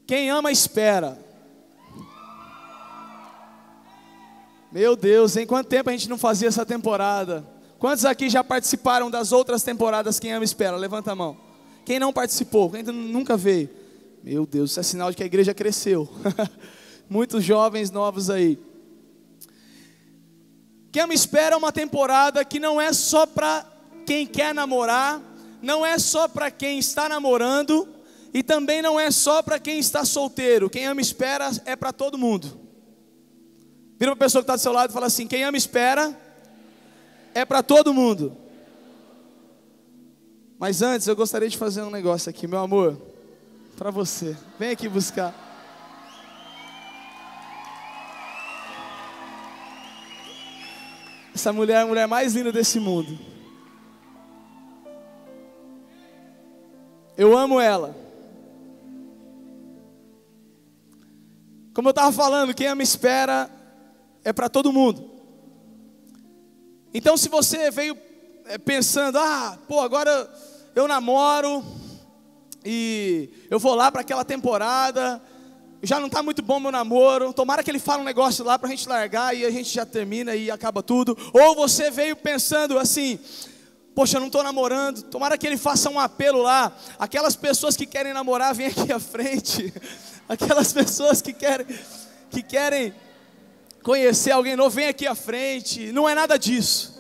Quem ama, espera. Meu Deus, em quanto tempo a gente não fazia essa temporada? Quantos aqui já participaram das outras temporadas Quem ama, espera? Levanta a mão. Quem não participou? Quem nunca veio? Meu Deus, isso é sinal de que a igreja cresceu. Muitos jovens novos aí. Quem ama, espera é uma temporada que não é só para quem quer namorar, não é só para quem está namorando, e também não é só para quem está solteiro. Quem ama, espera é para todo mundo. Vira para a pessoa que está do seu lado e fala assim: quem ama, espera é para todo mundo. Mas antes eu gostaria de fazer um negócio aqui, meu amor, para você. Vem aqui buscar. Essa mulher é a mulher mais linda desse mundo. Eu amo ela. Como eu estava falando, quem ama, espera é para todo mundo. Então, se você veio pensando: agora eu namoro e eu vou lá para aquela temporada, já não está muito bom meu namoro, tomara que ele fale um negócio lá para a gente largar e a gente já termina e acaba tudo. Ou você veio pensando assim: poxa, eu não estou namorando, tomara que ele faça um apelo lá. Aquelas pessoas que querem namorar, vêm aqui à frente. Aquelas pessoas que querem conhecer alguém novo, vem aqui à frente. Não é nada disso.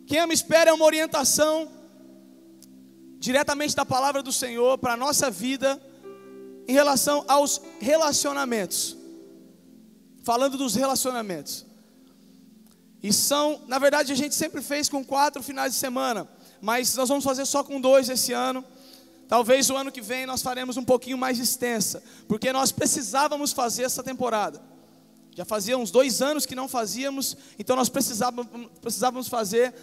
Quem ama, espera é uma orientação diretamente da palavra do Senhor para a nossa vida em relação aos relacionamentos. Falando dos relacionamentos. E na verdade a gente sempre fez com 4 finais de semana, mas nós vamos fazer só com 2 esse ano. Talvez o ano que vem nós faremos um pouquinho mais extensa, porque nós precisávamos fazer essa temporada. Já fazia uns 2 anos que não fazíamos, então nós precisávamos fazer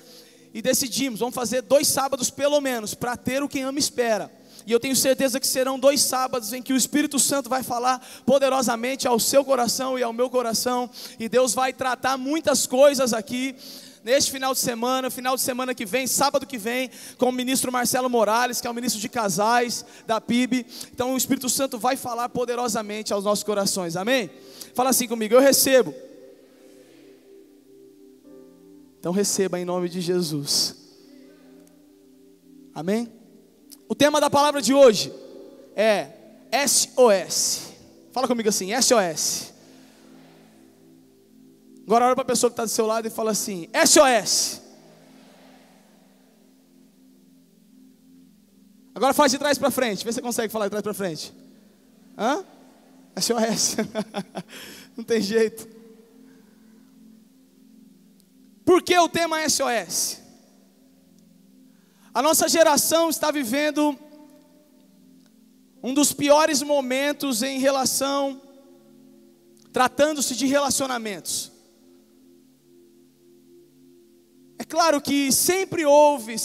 e decidimos, vamos fazer 2 sábados pelo menos, para ter o Quem Ama Espera. E eu tenho certeza que serão 2 sábados em que o Espírito Santo vai falar poderosamente ao seu coração e ao meu coração, e Deus vai tratar muitas coisas aqui. Neste final de semana que vem, sábado que vem, com o ministro Marcelo Morales, que é o ministro de casais da PIB. Então o Espírito Santo vai falar poderosamente aos nossos corações, amém? Fala assim comigo: eu recebo. Então receba em nome de Jesus, amém? O tema da palavra de hoje é SOS. Fala comigo assim: SOS. Agora olha para a pessoa que está do seu lado e fala assim: SOS. Agora faz de trás para frente. Vê se você consegue falar de trás para frente. SOS. Não tem jeito. Por que o tema é SOS? A nossa geração está vivendo um dos piores momentos em relação, tratando-se de relacionamentos. É claro que sempre houve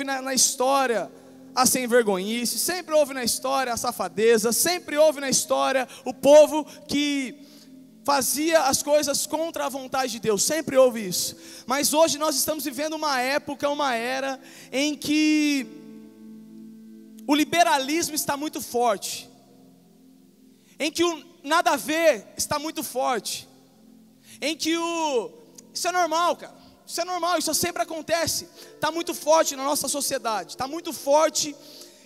na história a sem-vergonhice, sempre houve na história a safadeza, sempre houve na história o povo que fazia as coisas contra a vontade de Deus, sempre houve isso. Mas hoje nós estamos vivendo uma época, uma era em que o liberalismo está muito forte, em que o nada a ver está muito forte, em que isso é normal, cara, isso é normal, isso sempre acontece, está muito forte na nossa sociedade, está muito forte.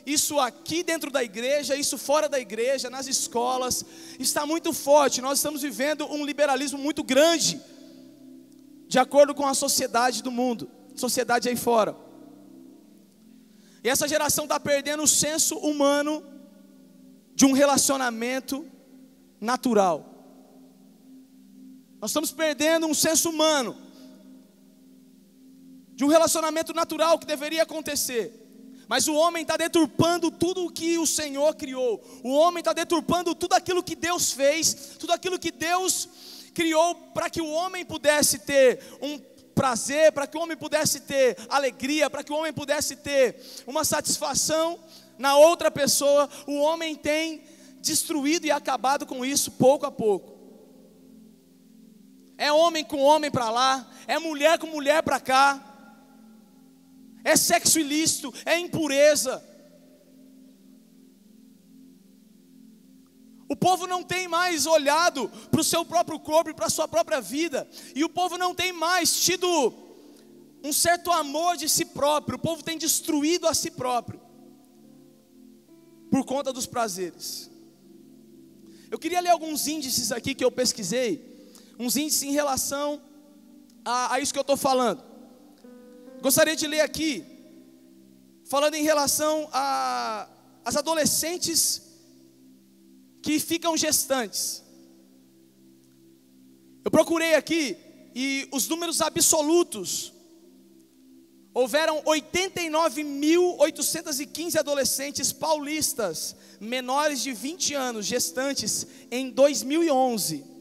Isso aqui dentro da igreja, isso fora da igreja, nas escolas, está muito forte. Nós estamos vivendo um liberalismo muito grande, de acordo com a sociedade do mundo, sociedade aí fora. E essa geração está perdendo o senso humano de um relacionamento natural. Nós estamos perdendo um senso humano de um relacionamento natural que deveria acontecer. Mas o homem está deturpando tudo o que o Senhor criou. O homem está deturpando tudo aquilo que Deus fez, tudo aquilo que Deus criou para que o homem pudesse ter um prazer, para que o homem pudesse ter alegria, para que o homem pudesse ter uma satisfação na outra pessoa. O homem tem destruído e acabado com isso pouco a pouco. É homem com homem para lá, é mulher com mulher para cá. É sexo ilícito, é impureza. O povo não tem mais olhado para o seu próprio corpo e para a sua própria vida. E o povo não tem mais tido um certo amor de si próprio. O povo tem destruído a si próprio por conta dos prazeres. Eu queria ler alguns índices aqui que eu pesquisei. Uns índices em relação a isso que eu estou falando. Gostaria de ler aqui, falando em relação às adolescentes que ficam gestantes. Eu procurei aqui e os números absolutos. Houveram 89.815 adolescentes paulistas menores de 20 anos gestantes em 2011.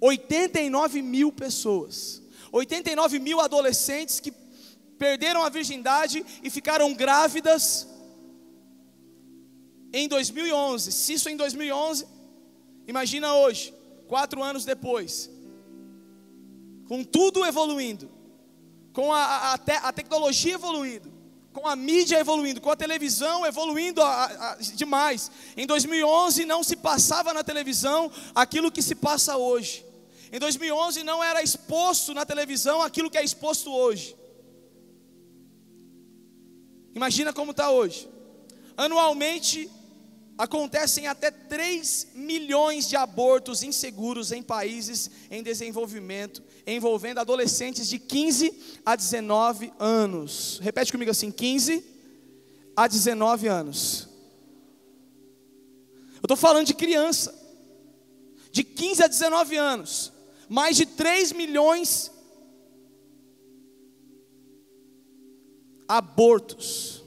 89 mil pessoas. 89 mil adolescentes que perderam a virgindade e ficaram grávidas em 2011. Se isso em 2011, imagina hoje, 4 anos depois, com tudo evoluindo, com a tecnologia evoluindo, com a mídia evoluindo, com a televisão evoluindo demais. Em 2011 não se passava na televisão aquilo que se passa hoje. Em 2011 não era exposto na televisão aquilo que é exposto hoje. Imagina como está hoje. Anualmente acontecem até 3 milhões de abortos inseguros em países em desenvolvimento, envolvendo adolescentes de 15 a 19 anos. Repete comigo assim, 15 a 19 anos. Eu estou falando de criança, de 15 a 19 anos. Mais de 3 milhões abortos.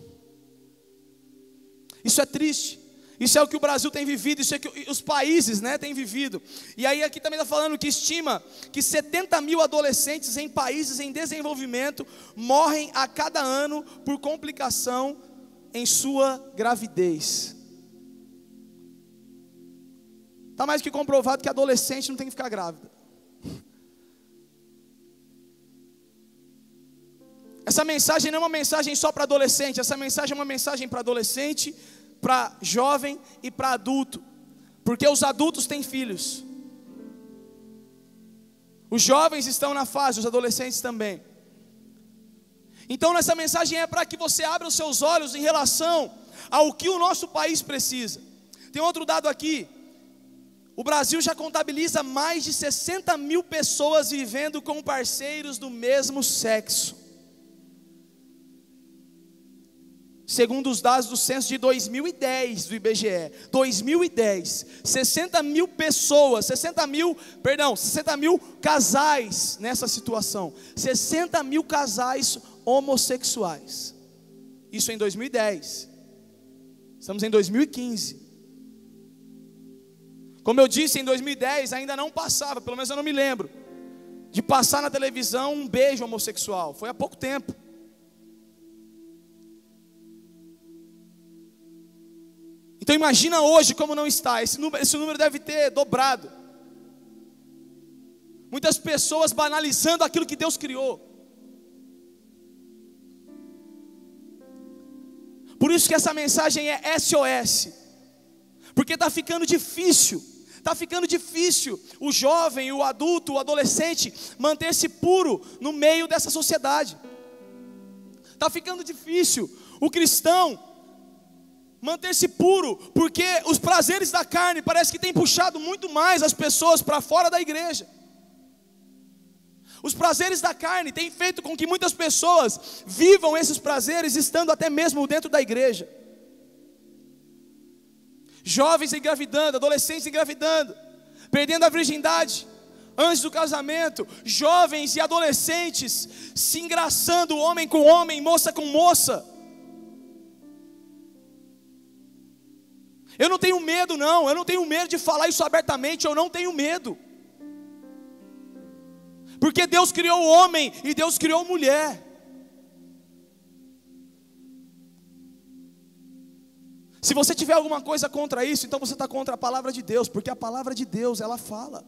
Isso é triste. Isso é o que o Brasil tem vivido, isso é o que os países, têm vivido. E aí aqui também está falando que estima que 70 mil adolescentes em países em desenvolvimento morrem a cada ano por complicação em sua gravidez. Está mais que comprovado que adolescente não tem que ficar grávida. Essa mensagem não é uma mensagem só para adolescente, essa mensagem é uma mensagem para adolescente, para jovem e para adulto, porque os adultos têm filhos, os jovens estão na fase, os adolescentes também. Então nessa mensagem é para que você abra os seus olhos em relação ao que o nosso país precisa. Tem outro dado aqui, o Brasil já contabiliza mais de 60 mil pessoas vivendo com parceiros do mesmo sexo. Segundo os dados do censo de 2010 do IBGE, 2010, 60 mil casais nessa situação, 60 mil casais homossexuais, isso em 2010, estamos em 2015, como eu disse, em 2010 ainda não passava, pelo menos eu não me lembro, de passar na televisão um beijo homossexual, foi há pouco tempo. Então imagina hoje como não está, esse número deve ter dobrado. Muitas pessoas banalizando aquilo que Deus criou. Por isso que essa mensagem é SOS, porque está ficando difícil o jovem, o adulto, o adolescente manter-se puro no meio dessa sociedade. Está ficando difícil o cristão manter-se puro, porque os prazeres da carne parece que tem puxado muito mais as pessoas para fora da igreja. Os prazeres da carne têm feito com que muitas pessoas vivam esses prazeres estando até mesmo dentro da igreja. Jovens engravidando, adolescentes engravidando, perdendo a virgindade antes do casamento, jovens e adolescentes se engraçando, homem com homem, moça com moça. Eu não tenho medo não, eu não tenho medo de falar isso abertamente, eu não tenho medo. Porque Deus criou o homem e Deus criou a mulher. Se você tiver alguma coisa contra isso, então você está contra a palavra de Deus, porque a palavra de Deus, ela fala.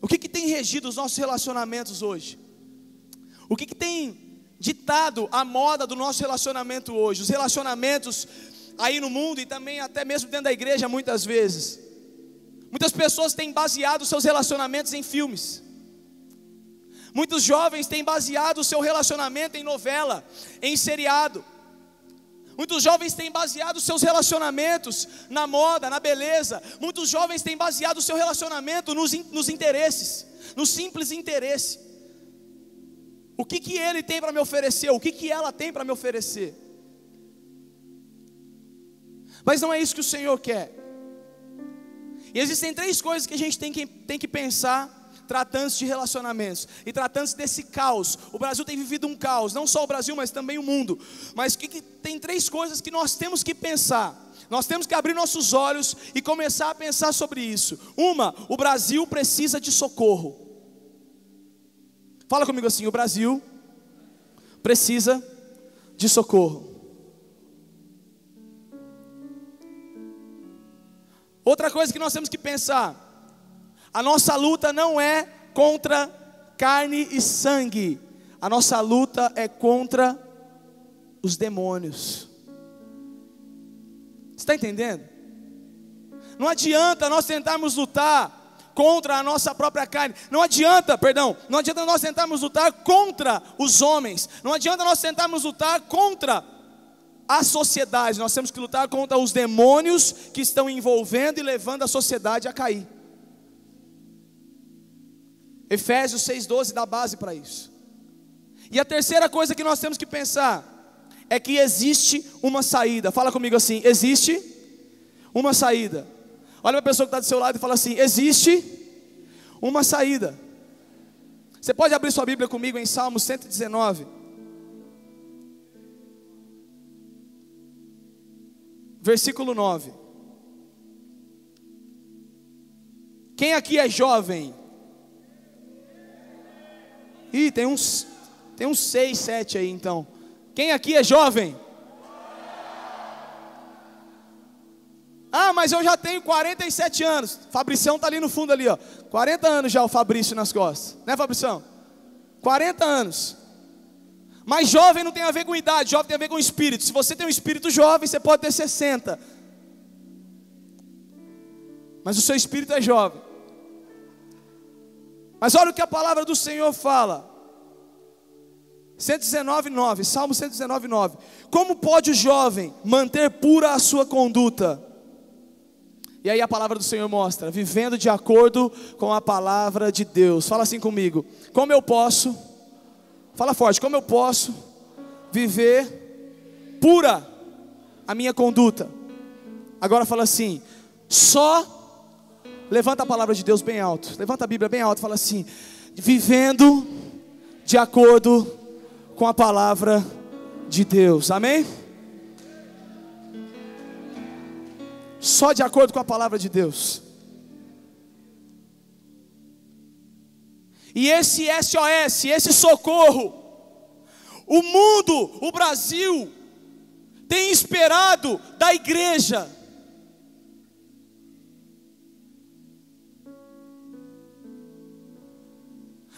O que tem regido os nossos relacionamentos hoje? O que tem ditado a moda do nosso relacionamento hoje. Os relacionamentos aí no mundo e também até mesmo dentro da igreja muitas vezes. Muitas pessoas têm baseado seus relacionamentos em filmes. Muitos jovens têm baseado o seu relacionamento em novela, em seriado. Muitos jovens têm baseado os seus relacionamentos na moda, na beleza. Muitos jovens têm baseado o seu relacionamento nos interesses, no simples interesse. O que ele tem para me oferecer? O que ela tem para me oferecer? Mas não é isso que o Senhor quer. E existem 3 coisas que a gente tem que pensar tratando-se de relacionamentos e tratando-se desse caos. O Brasil tem vivido um caos, não só o Brasil, mas também o mundo. Mas tem 3 coisas que nós temos que pensar. Nós temos que abrir nossos olhos e começar a pensar sobre isso. Uma, o Brasil precisa de socorro. Fala comigo assim: o Brasil precisa de socorro. Outra coisa que nós temos que pensar: a nossa luta não é contra carne e sangue, a nossa luta é contra os demônios. Você está entendendo? Não adianta nós tentarmos lutar contra a nossa própria carne. Não adianta nós tentarmos lutar contra os homens. Não adianta nós tentarmos lutar contra a sociedade. Nós temos que lutar contra os demônios que estão envolvendo e levando a sociedade a cair. Efésios 6,12 dá base para isso. E a terceira coisa que nós temos que pensar é que existe uma saída. Fala comigo assim: existe uma saída. Olha para a pessoa que está do seu lado e fala assim: existe uma saída. Você pode abrir sua Bíblia comigo em Salmo 119. Versículo 9. Quem aqui é jovem? Ih, tem uns 6, 7 aí então. Quem aqui é jovem? Ah, mas eu já tenho 47 anos. Fabricião está ali no fundo ali, ó. 40 anos já o Fabrício nas costas. Né, Fabricião? 40 anos. Mas jovem não tem a ver com idade, jovem tem a ver com espírito. Se você tem um espírito jovem, você pode ter 60. Mas o seu espírito é jovem. Mas olha o que a palavra do Senhor fala. 119:9, Salmo 119:9. Como pode o jovem manter pura a sua conduta? E aí a palavra do Senhor mostra: vivendo de acordo com a palavra de Deus. Fala assim comigo: como eu posso, fala forte, como eu posso viver pura a minha conduta? Agora fala assim: levanta a palavra de Deus bem alto, levanta a Bíblia bem alto, fala assim: vivendo de acordo com a palavra de Deus. Amém? Só de acordo com a palavra de Deus. E esse SOS, esse socorro, o mundo, o Brasil, tem esperado da igreja.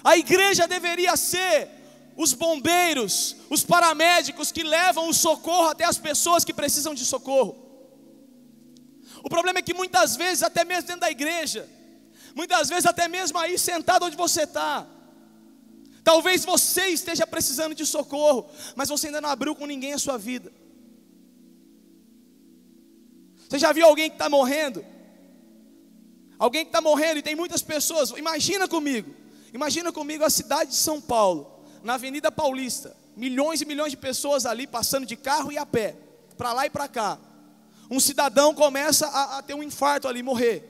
A igreja deveria ser os bombeiros, os paramédicos que levam o socorro até as pessoas que precisam de socorro. O problema é que muitas vezes, até mesmo dentro da igreja, muitas vezes até mesmo aí sentado onde você está, talvez você esteja precisando de socorro, mas você ainda não abriu com ninguém a sua vida. Você já viu alguém que está morrendo? Alguém que está morrendo e tem muitas pessoas. Imagina comigo a cidade de São Paulo, na Avenida Paulista, milhões e milhões de pessoas ali passando de carro e a pé, para lá e para cá. Um cidadão começa a ter um infarto ali, morrer.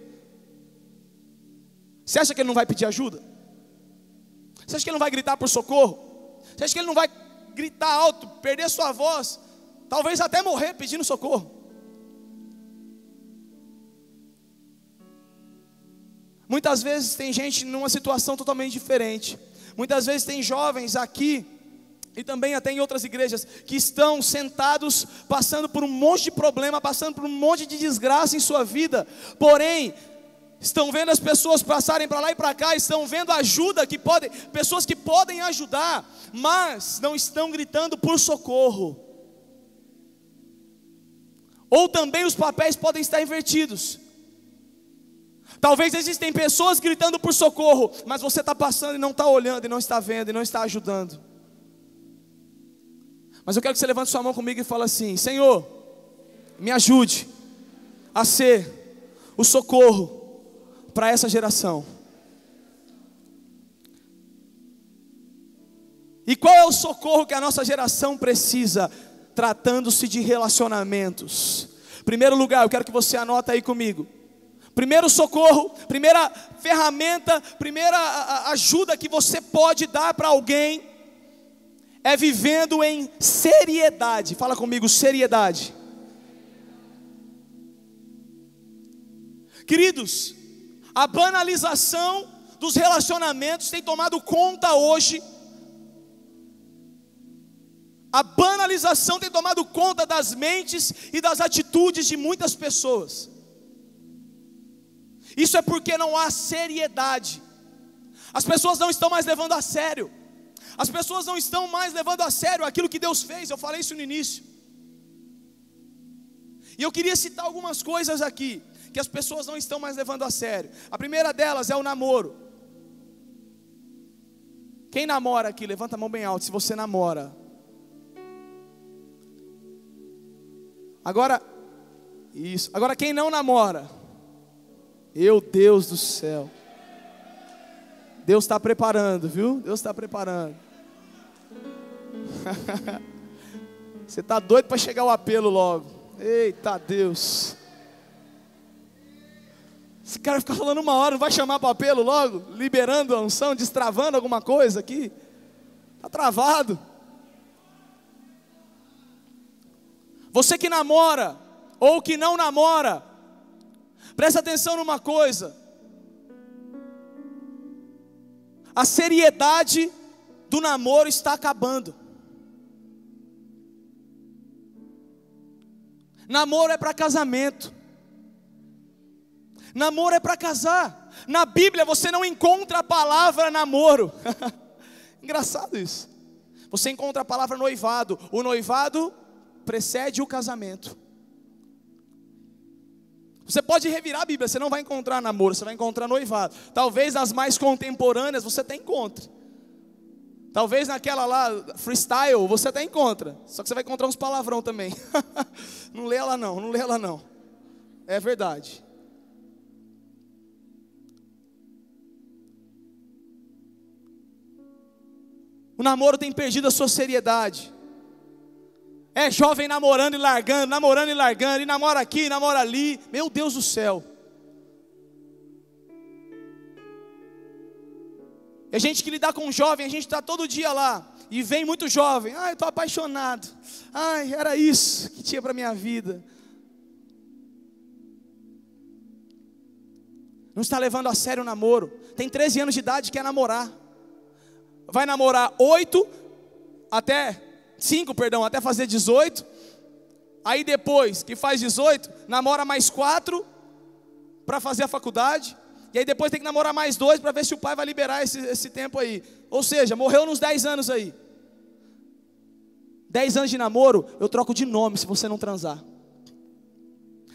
Você acha que ele não vai pedir ajuda? Você acha que ele não vai gritar por socorro? Você acha que ele não vai gritar alto, perder sua voz, talvez até morrer pedindo socorro? Muitas vezes tem gente numa situação totalmente diferente. Muitas vezes tem jovens aqui e também até em outras igrejas que estão sentados, passando por um monte de problema, passando por um monte de desgraça em sua vida, porém estão vendo as pessoas passarem para lá e para cá, estão vendo ajuda pessoas que podem ajudar, mas não estão gritando por socorro. Ou também os papéis podem estar invertidos. Talvez existem pessoas gritando por socorro, mas você está passando e não está olhando, e não está vendo, e não está ajudando. Mas eu quero que você levante sua mão comigo e fale assim: Senhor, me ajude a ser o socorro para essa geração. E qual é o socorro que a nossa geração precisa? Tratando-se de relacionamentos. Primeiro lugar, eu quero que você anote aí comigo. Primeiro socorro, primeira ferramenta, primeira ajuda que você pode dar para alguém é vivendo em seriedade. Fala comigo, seriedade. Queridos, a banalização dos relacionamentos tem tomado conta hoje. A banalização tem tomado conta das mentes e das atitudes de muitas pessoas. Isso é porque não há seriedade. As pessoas não estão mais levando a sério. As pessoas não estão mais levando a sério aquilo que Deus fez. Eu falei isso no início. E eu queria citar algumas coisas aqui que as pessoas não estão mais levando a sério. A primeira delas é o namoro. Quem namora aqui? Levanta a mão bem alto se você namora. Agora, isso. Agora quem não namora? Meu Deus do céu. Deus está preparando, viu? Deus está preparando. Você está doido para chegar o apelo logo. Eita Deus. Esse cara fica falando uma hora, não vai chamar para o apelo logo? Liberando a unção, destravando alguma coisa aqui? Está travado. Você que namora, ou que não namora, presta atenção numa coisa. A seriedade do namoro está acabando. Namoro é para casamento. Namoro é para casar. Na Bíblia você não encontra a palavra namoro. Engraçado isso. Você encontra a palavra noivado. O noivado precede o casamento. Você pode revirar a Bíblia, você não vai encontrar namoro, você vai encontrar noivado. Talvez nas mais contemporâneas você até encontre. Talvez naquela lá, freestyle, você até encontra. Só que você vai encontrar uns palavrão também. Não lê ela não, não lê ela não. É verdade. O namoro tem perdido a sua seriedade. É jovem namorando e largando, e namora aqui, namora ali. Meu Deus do céu. É gente que lidar com jovem, a gente está todo dia lá. E vem muito jovem. Eu estou apaixonado. Era isso que tinha para minha vida. Não está levando a sério o namoro. Tem 13 anos de idade, quer namorar. Vai namorar 5, até fazer 18. Aí depois que faz 18, namora mais 4 para fazer a faculdade. E aí depois tem que namorar mais 2 para ver se o pai vai liberar esse tempo aí. Ou seja, morreu nos 10 anos aí. 10 anos de namoro, eu troco de nome se você não transar.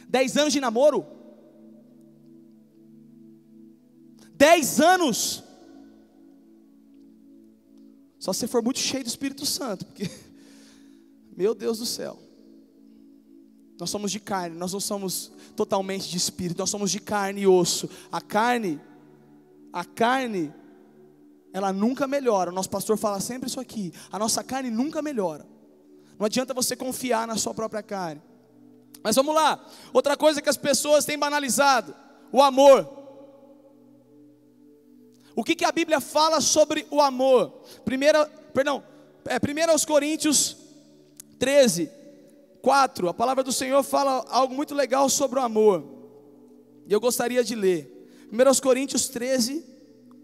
10 anos de namoro? 10 anos? Só se você for muito cheio do Espírito Santo, porque, meu Deus do céu, nós somos de carne, nós não somos totalmente de espírito, nós somos de carne e osso. A carne, ela nunca melhora. O nosso pastor fala sempre isso aqui, a nossa carne nunca melhora. Não adianta você confiar na sua própria carne. Mas vamos lá, outra coisa que as pessoas têm banalizado, o amor. O que a Bíblia fala sobre o amor? 1 Coríntios 13, 4, a palavra do Senhor fala algo muito legal sobre o amor. E eu gostaria de ler. 1 Coríntios 13,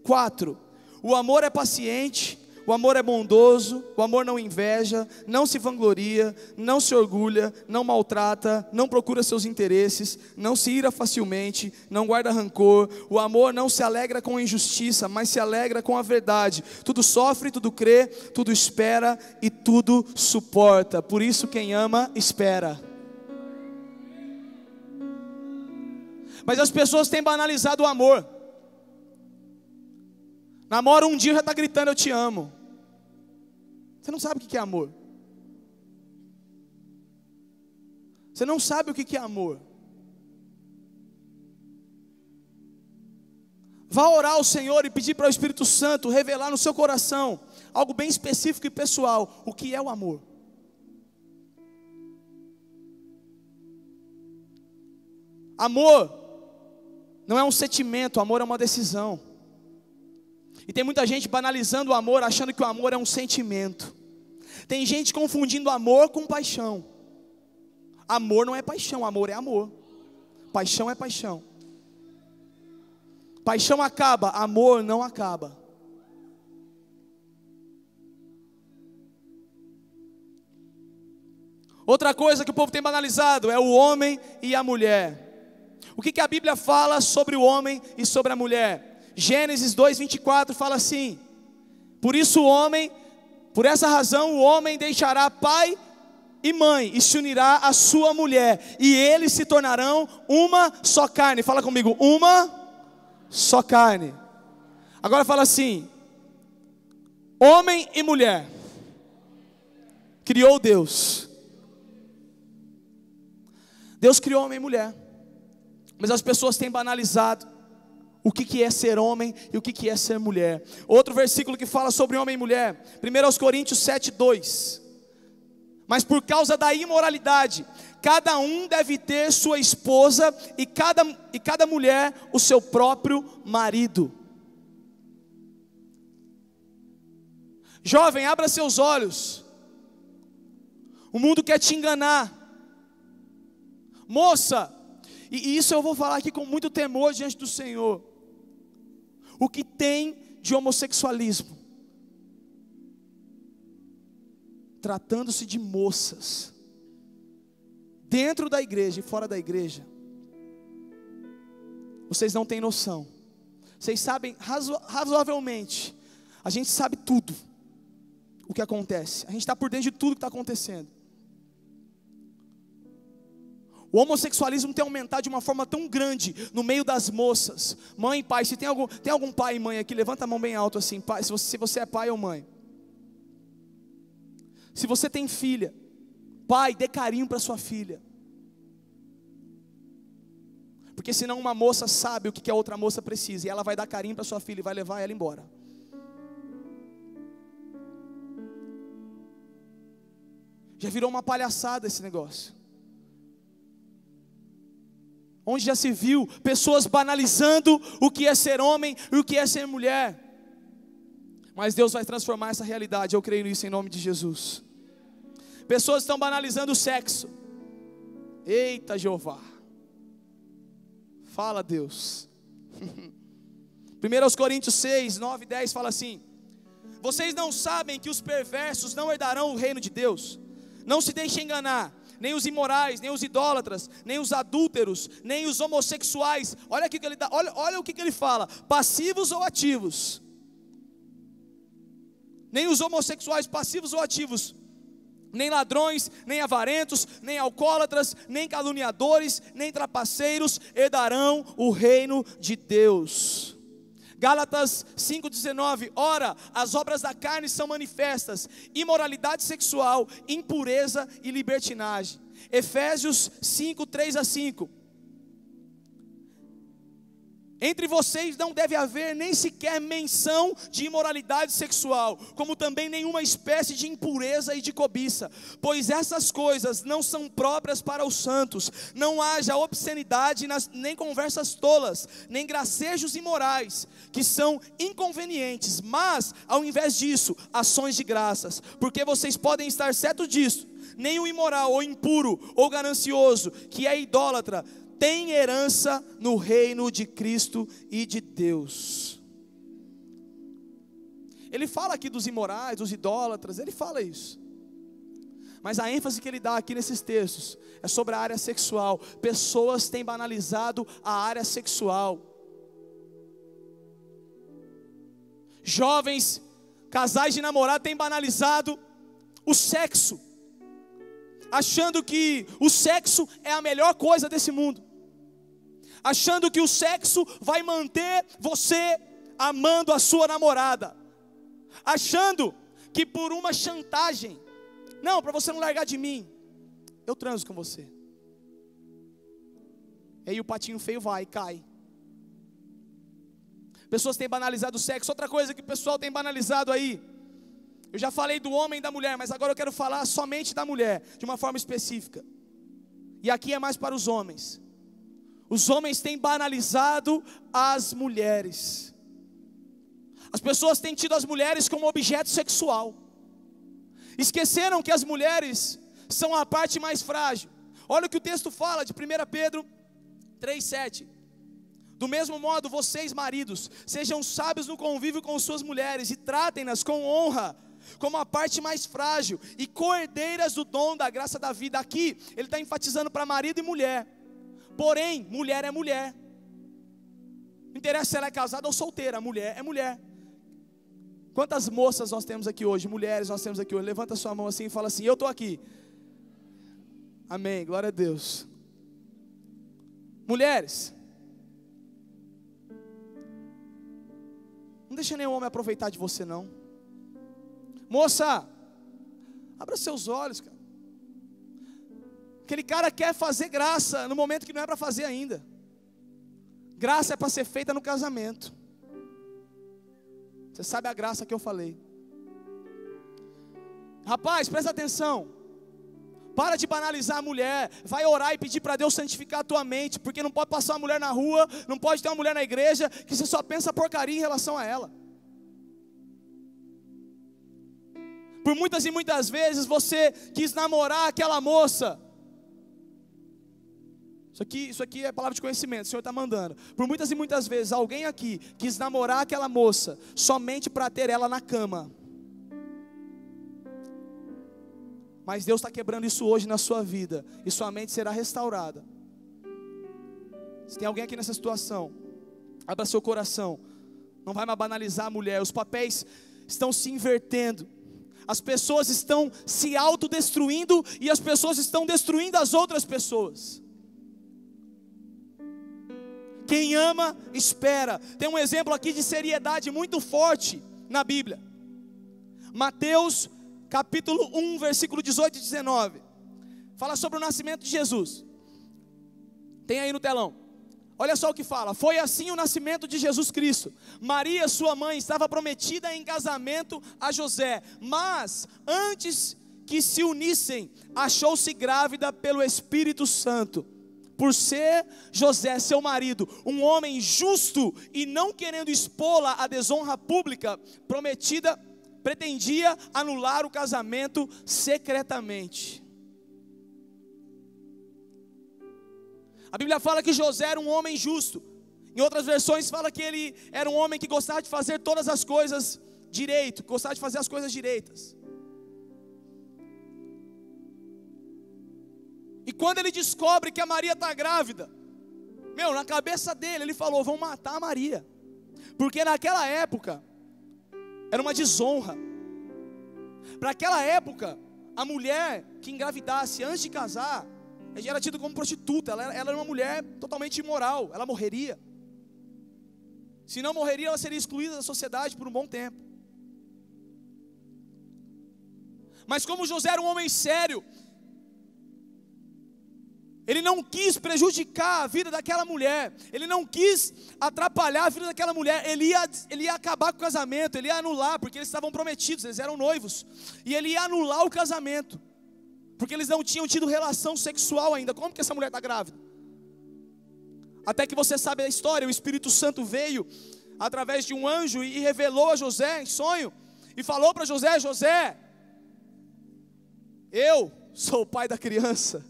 4. O amor é paciente, o amor é bondoso, o amor não inveja, não se vangloria, não se orgulha, não maltrata, não procura seus interesses, não se ira facilmente, não guarda rancor. O amor não se alegra com a injustiça, mas se alegra com a verdade. Tudo sofre, tudo crê, tudo espera e tudo suporta. Por isso quem ama, espera. Mas as pessoas têm banalizado o amor. Namora um dia já está gritando eu te amo. Você não sabe o que é amor. Você não sabe o que é amor. Vá orar ao Senhor e pedir para o Espírito Santo revelar no seu coração algo bem específico e pessoal. O que é o amor? Amor não é um sentimento, amor é uma decisão. E tem muita gente banalizando o amor, achando que o amor é um sentimento. Tem gente confundindo amor com paixão. Amor não é paixão, amor é amor. Paixão é paixão. Paixão acaba, amor não acaba. Outra coisa que o povo tem banalizado é o homem e a mulher. O que a Bíblia fala sobre o homem e sobre a mulher? Gênesis 2:24 fala assim: por isso o homem, por essa razão o homem deixará pai e mãe e se unirá à sua mulher, e eles se tornarão uma só carne. Fala comigo, uma só carne. Agora fala assim: homem e mulher criou Deus. Deus criou homem e mulher, mas as pessoas têm banalizado o que é ser homem e o que é ser mulher. Outro versículo que fala sobre homem e mulher, 1 Coríntios 7:2. Mas por causa da imoralidade, cada um deve ter sua esposa e cada mulher o seu próprio marido. Jovem, abra seus olhos. O mundo quer te enganar. Moça, e isso eu vou falar aqui com muito temor diante do Senhor. O que tem de homossexualismo, tratando-se de moças, dentro da igreja e fora da igreja, vocês não têm noção. Vocês sabem razoavelmente, a gente sabe tudo o que acontece, a gente está por dentro de tudo que está acontecendo. O homossexualismo tem aumentado de uma forma tão grande no meio das moças. Mãe e pai, se tem algum pai e mãe aqui, levanta a mão bem alto assim, pai, se você é pai ou mãe. Se você tem filha, pai, dê carinho para sua filha. Porque senão uma moça sabe o que a outra moça precisa, e ela vai dar carinho para sua filha e vai levar ela embora. Já virou uma palhaçada esse negócio. Onde já se viu pessoas banalizando o que é ser homem e o que é ser mulher. Mas Deus vai transformar essa realidade, eu creio nisso em nome de Jesus. Pessoas estão banalizando o sexo. Eita Jeová. Fala Deus. 1 Coríntios 6, 9 e 10 fala assim: vocês não sabem que os perversos não herdarão o reino de Deus? Não se deixem enganar. Nem os imorais, nem os idólatras, nem os adúlteros, nem os homossexuais. Olha aqui que ele dá, olha o que ele fala: passivos ou ativos. Nem os homossexuais, passivos ou ativos, nem ladrões, nem avarentos, nem alcoólatras, nem caluniadores, nem trapaceiros herdarão o reino de Deus. Gálatas 5,19, ora, as obras da carne são manifestas: imoralidade sexual, impureza e libertinagem. Efésios 5, 3 a 5. Entre vocês não deve haver nem sequer menção de imoralidade sexual, como também nenhuma espécie de impureza e de cobiça, pois essas coisas não são próprias para os santos. Não haja obscenidade, nem conversas tolas, nem gracejos imorais, que são inconvenientes, mas, ao invés disso, ações de graças, porque vocês podem estar certos disso: nem o imoral, ou impuro, ou ganancioso, que é idólatra, tem herança no reino de Cristo e de Deus. Ele fala aqui dos imorais, dos idólatras, ele fala isso. Mas a ênfase que ele dá aqui nesses textos é sobre a área sexual. Pessoas têm banalizado a área sexual. Jovens, casais de namorado têm banalizado o sexo, achando que o sexo é a melhor coisa desse mundo, achando que o sexo vai manter você amando a sua namorada, achando que por uma chantagem, não, para você não largar de mim, eu transo com você. E aí o patinho feio vai e cai. Pessoas têm banalizado o sexo. Outra coisa que o pessoal tem banalizado aí, eu já falei do homem e da mulher, mas agora eu quero falar somente da mulher, de uma forma específica. E aqui é mais para os homens. Os homens têm banalizado as mulheres. As pessoas têm tido as mulheres como objeto sexual. Esqueceram que as mulheres são a parte mais frágil. Olha o que o texto fala de 1 Pedro 3,7. Do mesmo modo, vocês maridos, sejam sábios no convívio com suas mulheres e tratem-nas com honra, como a parte mais frágil e coerdeiras do dom da graça da vida. Aqui, ele está enfatizando para marido e mulher. Porém, mulher é mulher. Não interessa se ela é casada ou solteira, mulher é mulher. Quantas moças nós temos aqui hoje, mulheres nós temos aqui hoje? Levanta sua mão assim e fala assim: eu estou aqui. Amém, glória a Deus. Mulheres, não deixa nenhum homem aproveitar de você não. Moça, abra seus olhos, cara. Aquele cara quer fazer graça no momento que não é para fazer ainda. Graça é para ser feita no casamento. Você sabe a graça que eu falei. Rapaz, presta atenção. Para de banalizar a mulher. Vai orar e pedir para Deus santificar a tua mente. Porque não pode passar uma mulher na rua, não pode ter uma mulher na igreja que você só pensa porcaria em relação a ela. Por muitas e muitas vezes você quis namorar aquela moça. Isso aqui é palavra de conhecimento, o Senhor está mandando. Por muitas e muitas vezes alguém aqui quis namorar aquela moça somente para ter ela na cama. Mas Deus está quebrando isso hoje na sua vida, e sua mente será restaurada. Se tem alguém aqui nessa situação, abra seu coração. Não vai mais banalizar a mulher. Os papéis estão se invertendo. As pessoas estão se autodestruindo e as pessoas estão destruindo as outras pessoas. Quem ama, espera. Tem um exemplo aqui de seriedade muito forte na Bíblia. Mateus capítulo 1, versículo 18 e 19. Fala sobre o nascimento de Jesus. Tem aí no telão. Olha só o que fala. Foi assim o nascimento de Jesus Cristo. Maria, sua mãe, estava prometida em casamento a José. Mas, antes que se unissem, achou-se grávida pelo Espírito Santo. Por ser José, seu marido, um homem justo e não querendo expô-la à desonra pública, pretendia anular o casamento secretamente. A Bíblia fala que José era um homem justo. Em outras versões fala que ele era um homem que gostava de fazer todas as coisas direito, gostava de fazer as coisas direitas. E quando ele descobre que a Maria está grávida, na cabeça dele, ele falou: vão matar a Maria. Porque naquela época, era uma desonra. Para aquela época, a mulher que engravidasse antes de casar, ela era tida como prostituta, ela era uma mulher totalmente imoral, ela morreria. Se não morreria, ela seria excluída da sociedade por um bom tempo. Mas como José era um homem sério, ele não quis prejudicar a vida daquela mulher, ele não quis atrapalhar a vida daquela mulher, ele ia acabar com o casamento, ele ia anular, porque eles estavam prometidos, eles eram noivos, e ele ia anular o casamento, porque eles não tinham tido relação sexual ainda. Como que essa mulher está grávida? Até que você sabe a história, o Espírito Santo veio através de um anjo e revelou a José em sonho, e falou para José: José, eu sou o pai da criança.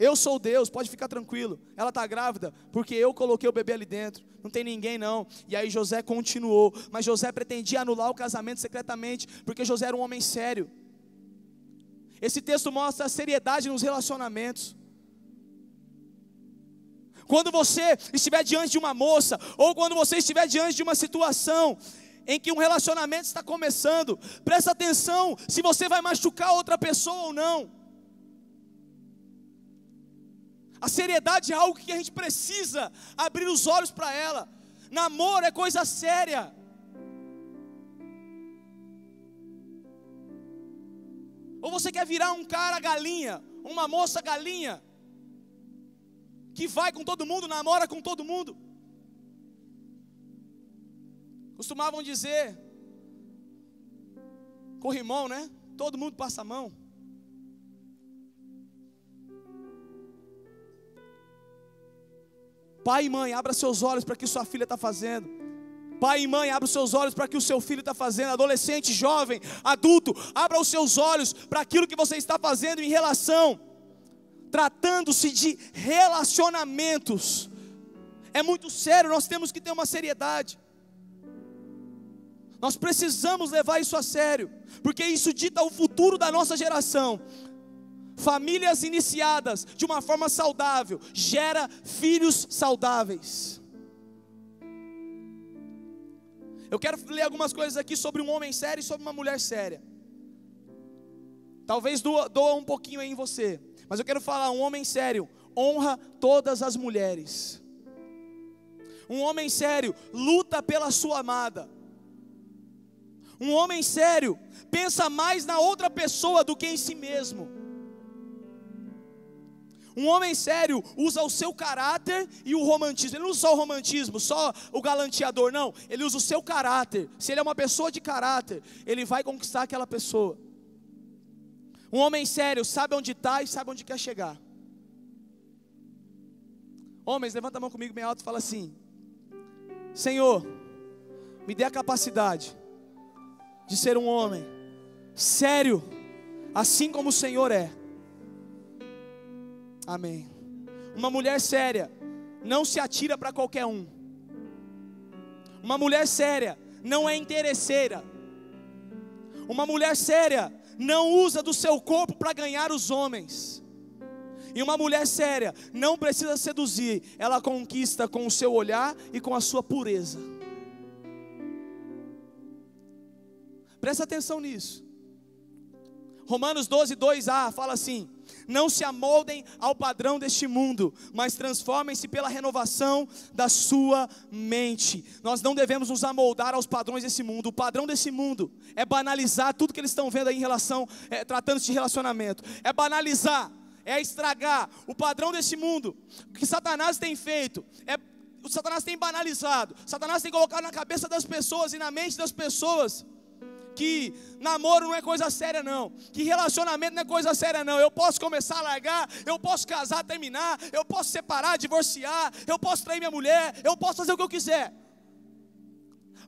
Eu sou Deus, pode ficar tranquilo. Ela está grávida porque eu coloquei o bebê ali dentro. Não tem ninguém não. E aí José continuou. Mas José pretendia anular o casamento secretamente, porque José era um homem sério. Esse texto mostra a seriedade nos relacionamentos. Quando você estiver diante de uma moça, ou quando você estiver diante de uma situação em que um relacionamento está começando, presta atenção se você vai machucar outra pessoa ou não. A seriedade é algo que a gente precisa abrir os olhos para ela. Namoro é coisa séria. Ou você quer virar um cara galinha, uma moça galinha, que vai com todo mundo, namora com todo mundo. Costumavam dizer, corrimão, né? Todo mundo passa a mão. Pai e mãe, abra seus olhos para o que sua filha está fazendo. Pai e mãe, abra os seus olhos para o que o seu filho está fazendo. Adolescente, jovem, adulto, abra os seus olhos para aquilo que você está fazendo em relação. Tratando-se de relacionamentos. É muito sério, nós temos que ter uma seriedade. Nós precisamos levar isso a sério, porque isso dita o futuro da nossa geração. Famílias iniciadas de uma forma saudável gera filhos saudáveis. Eu quero ler algumas coisas aqui sobre um homem sério e sobre uma mulher séria. Talvez doa um pouquinho aí em você, mas eu quero falar, um homem sério honra todas as mulheres. Um homem sério luta pela sua amada. Um homem sério pensa mais na outra pessoa do que em si mesmo. Um homem sério usa o seu caráter e o romantismo. Ele não usa só o romantismo, só o galanteador, não. Ele usa o seu caráter. Se ele é uma pessoa de caráter, ele vai conquistar aquela pessoa. Um homem sério sabe onde está e sabe onde quer chegar. Homens, levanta a mão comigo bem alto e fala assim: Senhor, me dê a capacidade de ser um homem sério, assim como o Senhor é. Amém. Uma mulher séria não se atira para qualquer um. Uma mulher séria não é interesseira. Uma mulher séria não usa do seu corpo para ganhar os homens. E uma mulher séria não precisa seduzir, ela conquista com o seu olhar e com a sua pureza. Presta atenção nisso. Romanos 12, 2a fala assim: não se amoldem ao padrão deste mundo, mas transformem-se pela renovação da sua mente. Nós não devemos nos amoldar aos padrões desse mundo. O padrão desse mundo é banalizar tudo que eles estão vendo aí em relação, tratando-se de relacionamento. É banalizar, é estragar. O padrão desse mundo, o que Satanás tem feito, o Satanás tem banalizado. Satanás tem colocado na cabeça das pessoas e na mente das pessoas que namoro não é coisa séria não, que relacionamento não é coisa séria não. Eu posso começar a largar, eu posso casar, terminar, eu posso separar, divorciar, eu posso trair minha mulher, eu posso fazer o que eu quiser.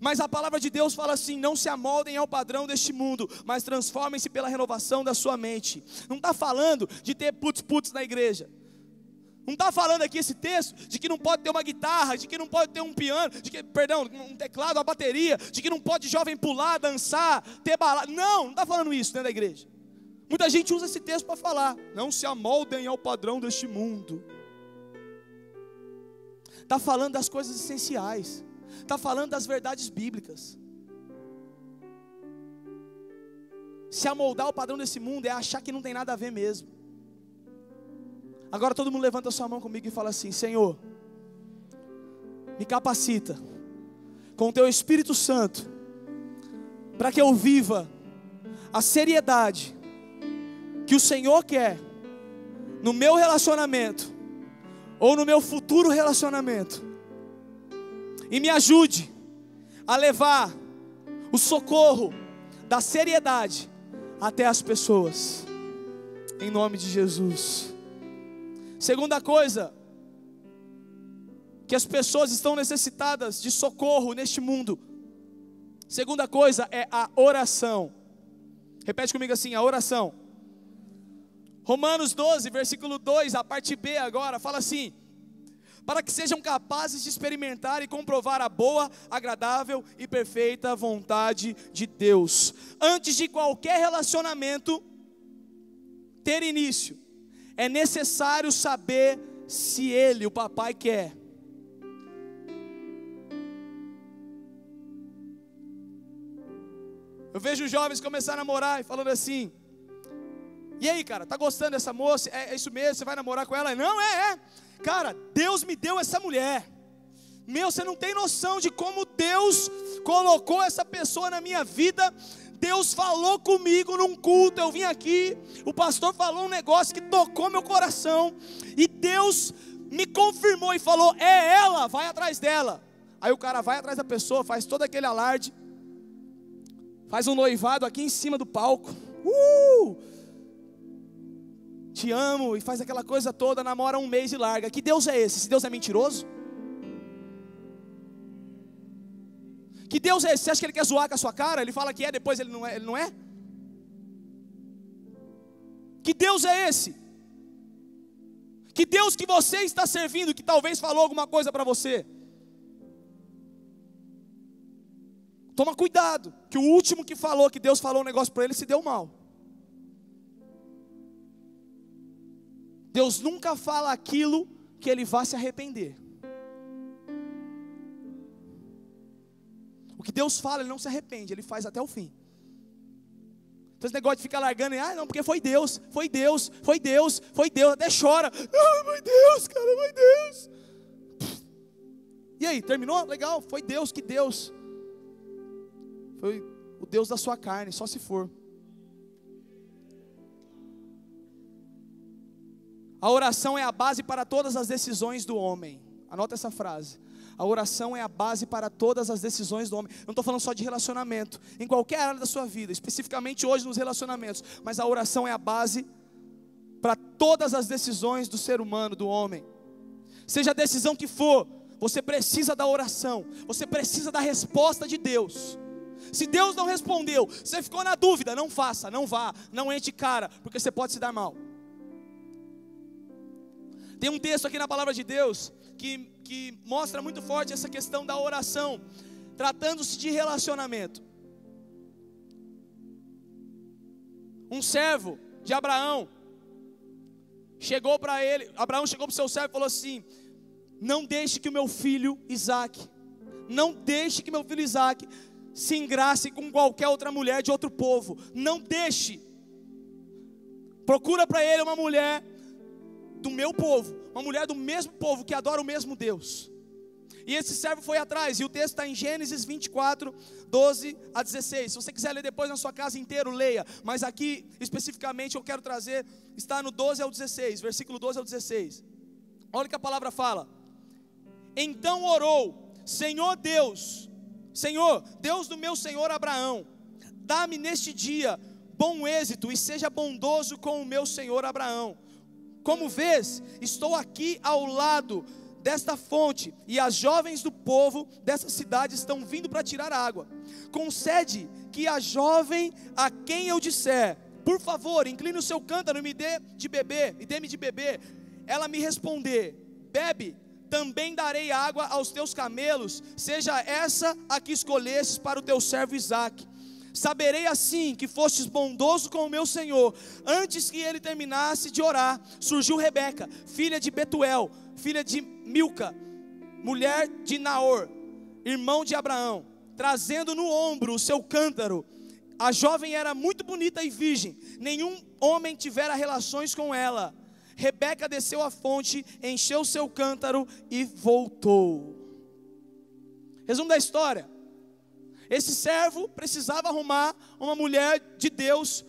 Mas a palavra de Deus fala assim: não se amoldem ao padrão deste mundo, mas transformem-se pela renovação da sua mente. Não está falando de ter putz na igreja. Não está falando aqui esse texto de que não pode ter uma guitarra, de que não pode ter um piano, um teclado, uma bateria, de que não pode jovem pular, dançar, ter balada. Não está falando isso dentro da igreja. Muita gente usa esse texto para falar: não se amoldem ao padrão deste mundo. Está falando das coisas essenciais, está falando das verdades bíblicas. Se amoldar ao padrão desse mundo é achar que não tem nada a ver mesmo. Agora todo mundo levanta a sua mão comigo e fala assim: Senhor, me capacita com o Teu Espírito Santo, para que eu viva a seriedade que o Senhor quer no meu relacionamento, ou no meu futuro relacionamento, e me ajude a levar o socorro da seriedade até as pessoas, em nome de Jesus. Segunda coisa, que as pessoas estão necessitadas de socorro neste mundo. Segunda coisa é a oração. Repete comigo assim: a oração. Romanos 12, versículo 2, a parte B agora, fala assim: para que sejam capazes de experimentar e comprovar a boa, agradável e perfeita vontade de Deus. Antes de qualquer relacionamento ter início, é necessário saber se ele, o papai, quer. Eu vejo jovens começarem a namorar e falando assim: e aí, cara, tá gostando dessa moça? É isso mesmo, você vai namorar com ela? Não, cara, Deus me deu essa mulher. Meu, você não tem noção de como Deus colocou essa pessoa na minha vida. Deus falou comigo num culto, eu vim aqui, o pastor falou um negócio que tocou meu coração, e Deus me confirmou e falou: é ela, vai atrás dela. Aí o cara vai atrás da pessoa, faz todo aquele alarde, faz um noivado aqui em cima do palco, te amo, e faz aquela coisa toda, namora um mês e larga. Que Deus é esse? Esse Deus é mentiroso? Que Deus é esse? Você acha que ele quer zoar com a sua cara? Ele fala que é, depois ele não é? Que Deus é esse? Que Deus que você está servindo, que talvez falou alguma coisa para você? Toma cuidado, que o último que falou, que Deus falou um negócio para ele, se deu mal. Deus nunca fala aquilo que ele vá se arrepender. O que Deus fala, ele não se arrepende, ele faz até o fim. Então esse negócio de ficar largando, não, porque foi Deus, até chora. Foi Deus, cara, foi Deus. E aí, terminou? Legal, foi Deus, que Deus. Foi o Deus da sua carne, só se for. A oração é a base para todas as decisões do homem. Anota essa frase. A oração é a base para todas as decisões do homem. Eu não estou falando só de relacionamento, em qualquer área da sua vida, especificamente hoje nos relacionamentos. Mas a oração é a base para todas as decisões do ser humano, do homem. Seja a decisão que for, você precisa da oração. Você precisa da resposta de Deus. Se Deus não respondeu, você ficou na dúvida, não faça, não vá, não enche cara, porque você pode se dar mal. Tem um texto aqui na palavra de Deus que mostra muito forte essa questão da oração, tratando-se de relacionamento. Um servo de Abraão chegou para ele, Abraão chegou para o seu servo e falou assim: não deixe que o meu filho Isaac se engrace com qualquer outra mulher de outro povo. Não deixe. Procura para ele uma mulher do meu povo, uma mulher do mesmo povo, que adora o mesmo Deus. E esse servo foi atrás, e o texto está em Gênesis 24, 12 a 16. Se você quiser ler depois na sua casa inteiro, leia. Mas aqui, especificamente, eu quero trazer, está no 12 ao 16, versículo 12 ao 16. Olha o que a palavra fala. Então orou: Senhor Deus do meu senhor Abraão, dá-me neste dia bom êxito e seja bondoso com o meu senhor Abraão. Como vês, estou aqui ao lado desta fonte, e as jovens do povo dessa cidade estão vindo para tirar água. Concede que a jovem a quem eu disser: por favor, incline o seu cântaro e me dê-me de beber, ela me responder: bebe, também darei água aos teus camelos, seja essa a que escolhesses para o teu servo Isaque. Saberei assim que fostes bondoso com o meu senhor. Antes que ele terminasse de orar, surgiu Rebeca, filha de Betuel, filha de Milca, mulher de Naor, irmão de Abraão, trazendo no ombro o seu cântaro. A jovem era muito bonita e virgem, nenhum homem tivera relações com ela. Rebeca desceu à fonte, encheu o seu cântaro e voltou. Resumo da história: esse servo precisava arrumar uma mulher de Deus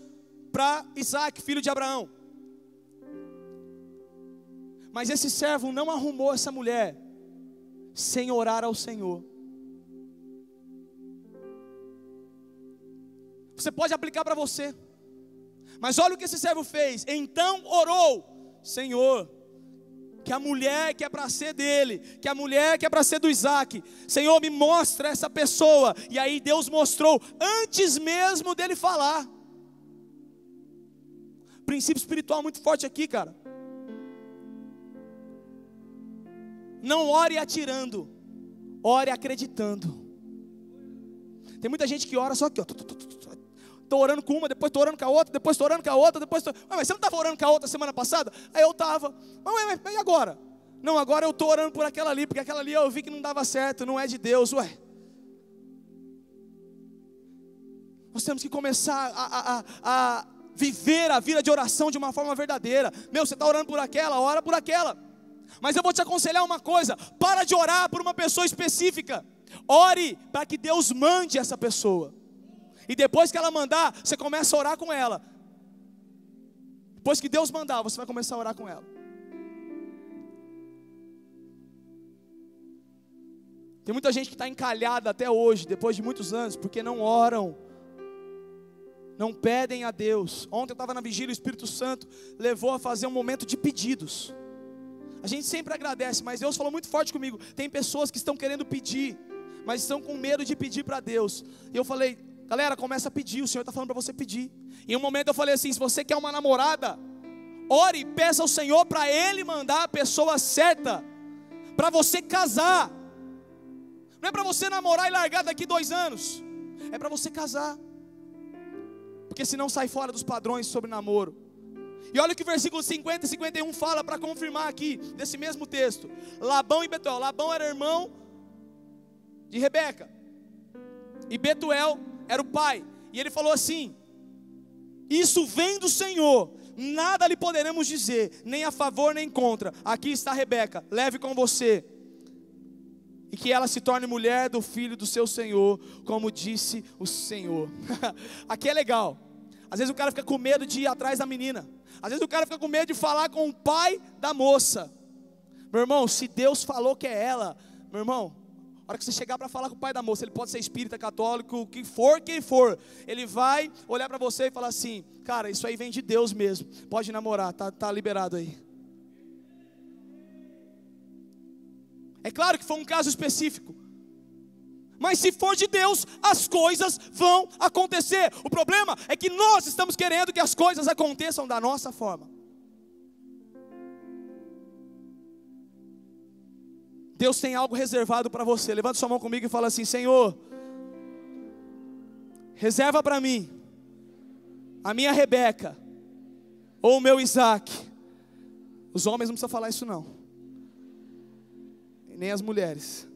para Isaac, filho de Abraão. Mas esse servo não arrumou essa mulher sem orar ao Senhor. Você pode aplicar para você, mas olha o que esse servo fez. Então orou: Senhor, que a mulher que é para ser dele, que a mulher que é para ser do Isaac, Senhor, me mostra essa pessoa. E aí Deus mostrou antes mesmo dele falar. princípio espiritual muito forte aqui, cara. Não ore atirando, ore acreditando. Tem muita gente que ora só aqui, ó. Estou orando com uma, depois estou orando com a outra, depois estou orando com a outra, depois estou... Mas você não estava orando com a outra semana passada? Aí eu estava. Mas e agora? Não, agora eu estou orando por aquela ali, porque aquela ali eu vi que não dava certo, não é de Deus. Ué. Nós temos que começar a viver a vida de oração de uma forma verdadeira. Você está orando por aquela, ora por aquela. Mas eu vou te aconselhar uma coisa: para de orar por uma pessoa específica. Ore para que Deus mande essa pessoa. E depois que ela mandar, você começa a orar com ela. Depois que Deus mandar, você vai começar a orar com ela. Tem muita gente que está encalhada até hoje, depois de muitos anos, porque não oram, não pedem a Deus. Ontem eu estava na vigília, o Espírito Santo levou a fazer um momento de pedidos. A gente sempre agradece, mas Deus falou muito forte comigo. Tem pessoas que estão querendo pedir, mas estão com medo de pedir para Deus. E eu falei: galera, começa a pedir, o Senhor está falando para você pedir. E em um momento eu falei assim: se você quer uma namorada, ore e peça ao Senhor para Ele mandar a pessoa certa, para você casar. Não é para você namorar e largar daqui 2 anos, é para você casar, porque senão sai fora dos padrões sobre namoro. E olha o que o versículo 50 e 51 fala para confirmar aqui, desse mesmo texto. Labão e Betuel. Labão era irmão de Rebeca, e Betuel era o pai. E ele falou assim: isso vem do Senhor, nada lhe poderemos dizer, nem a favor nem contra. Aqui está Rebeca, leve com você, e que ela se torne mulher do filho do seu Senhor, como disse o Senhor. Aqui é legal. Às vezes o cara fica com medo de ir atrás da menina. Às vezes o cara fica com medo de falar com o pai da moça. Meu irmão, se Deus falou que é ela, meu irmão, a hora que você chegar para falar com o pai da moça, ele pode ser espírita, católico, o que for, quem for, ele vai olhar para você e falar assim: cara, isso aí vem de Deus mesmo, pode namorar, tá liberado aí. É claro que foi um caso específico, mas se for de Deus, as coisas vão acontecer. O problema é que nós estamos querendo que as coisas aconteçam da nossa forma. Deus tem algo reservado para você. Levanta sua mão comigo e fala assim: Senhor, reserva para mim a minha Rebeca, ou o meu Isaac. Os homens não precisam falar isso não, nem as mulheres.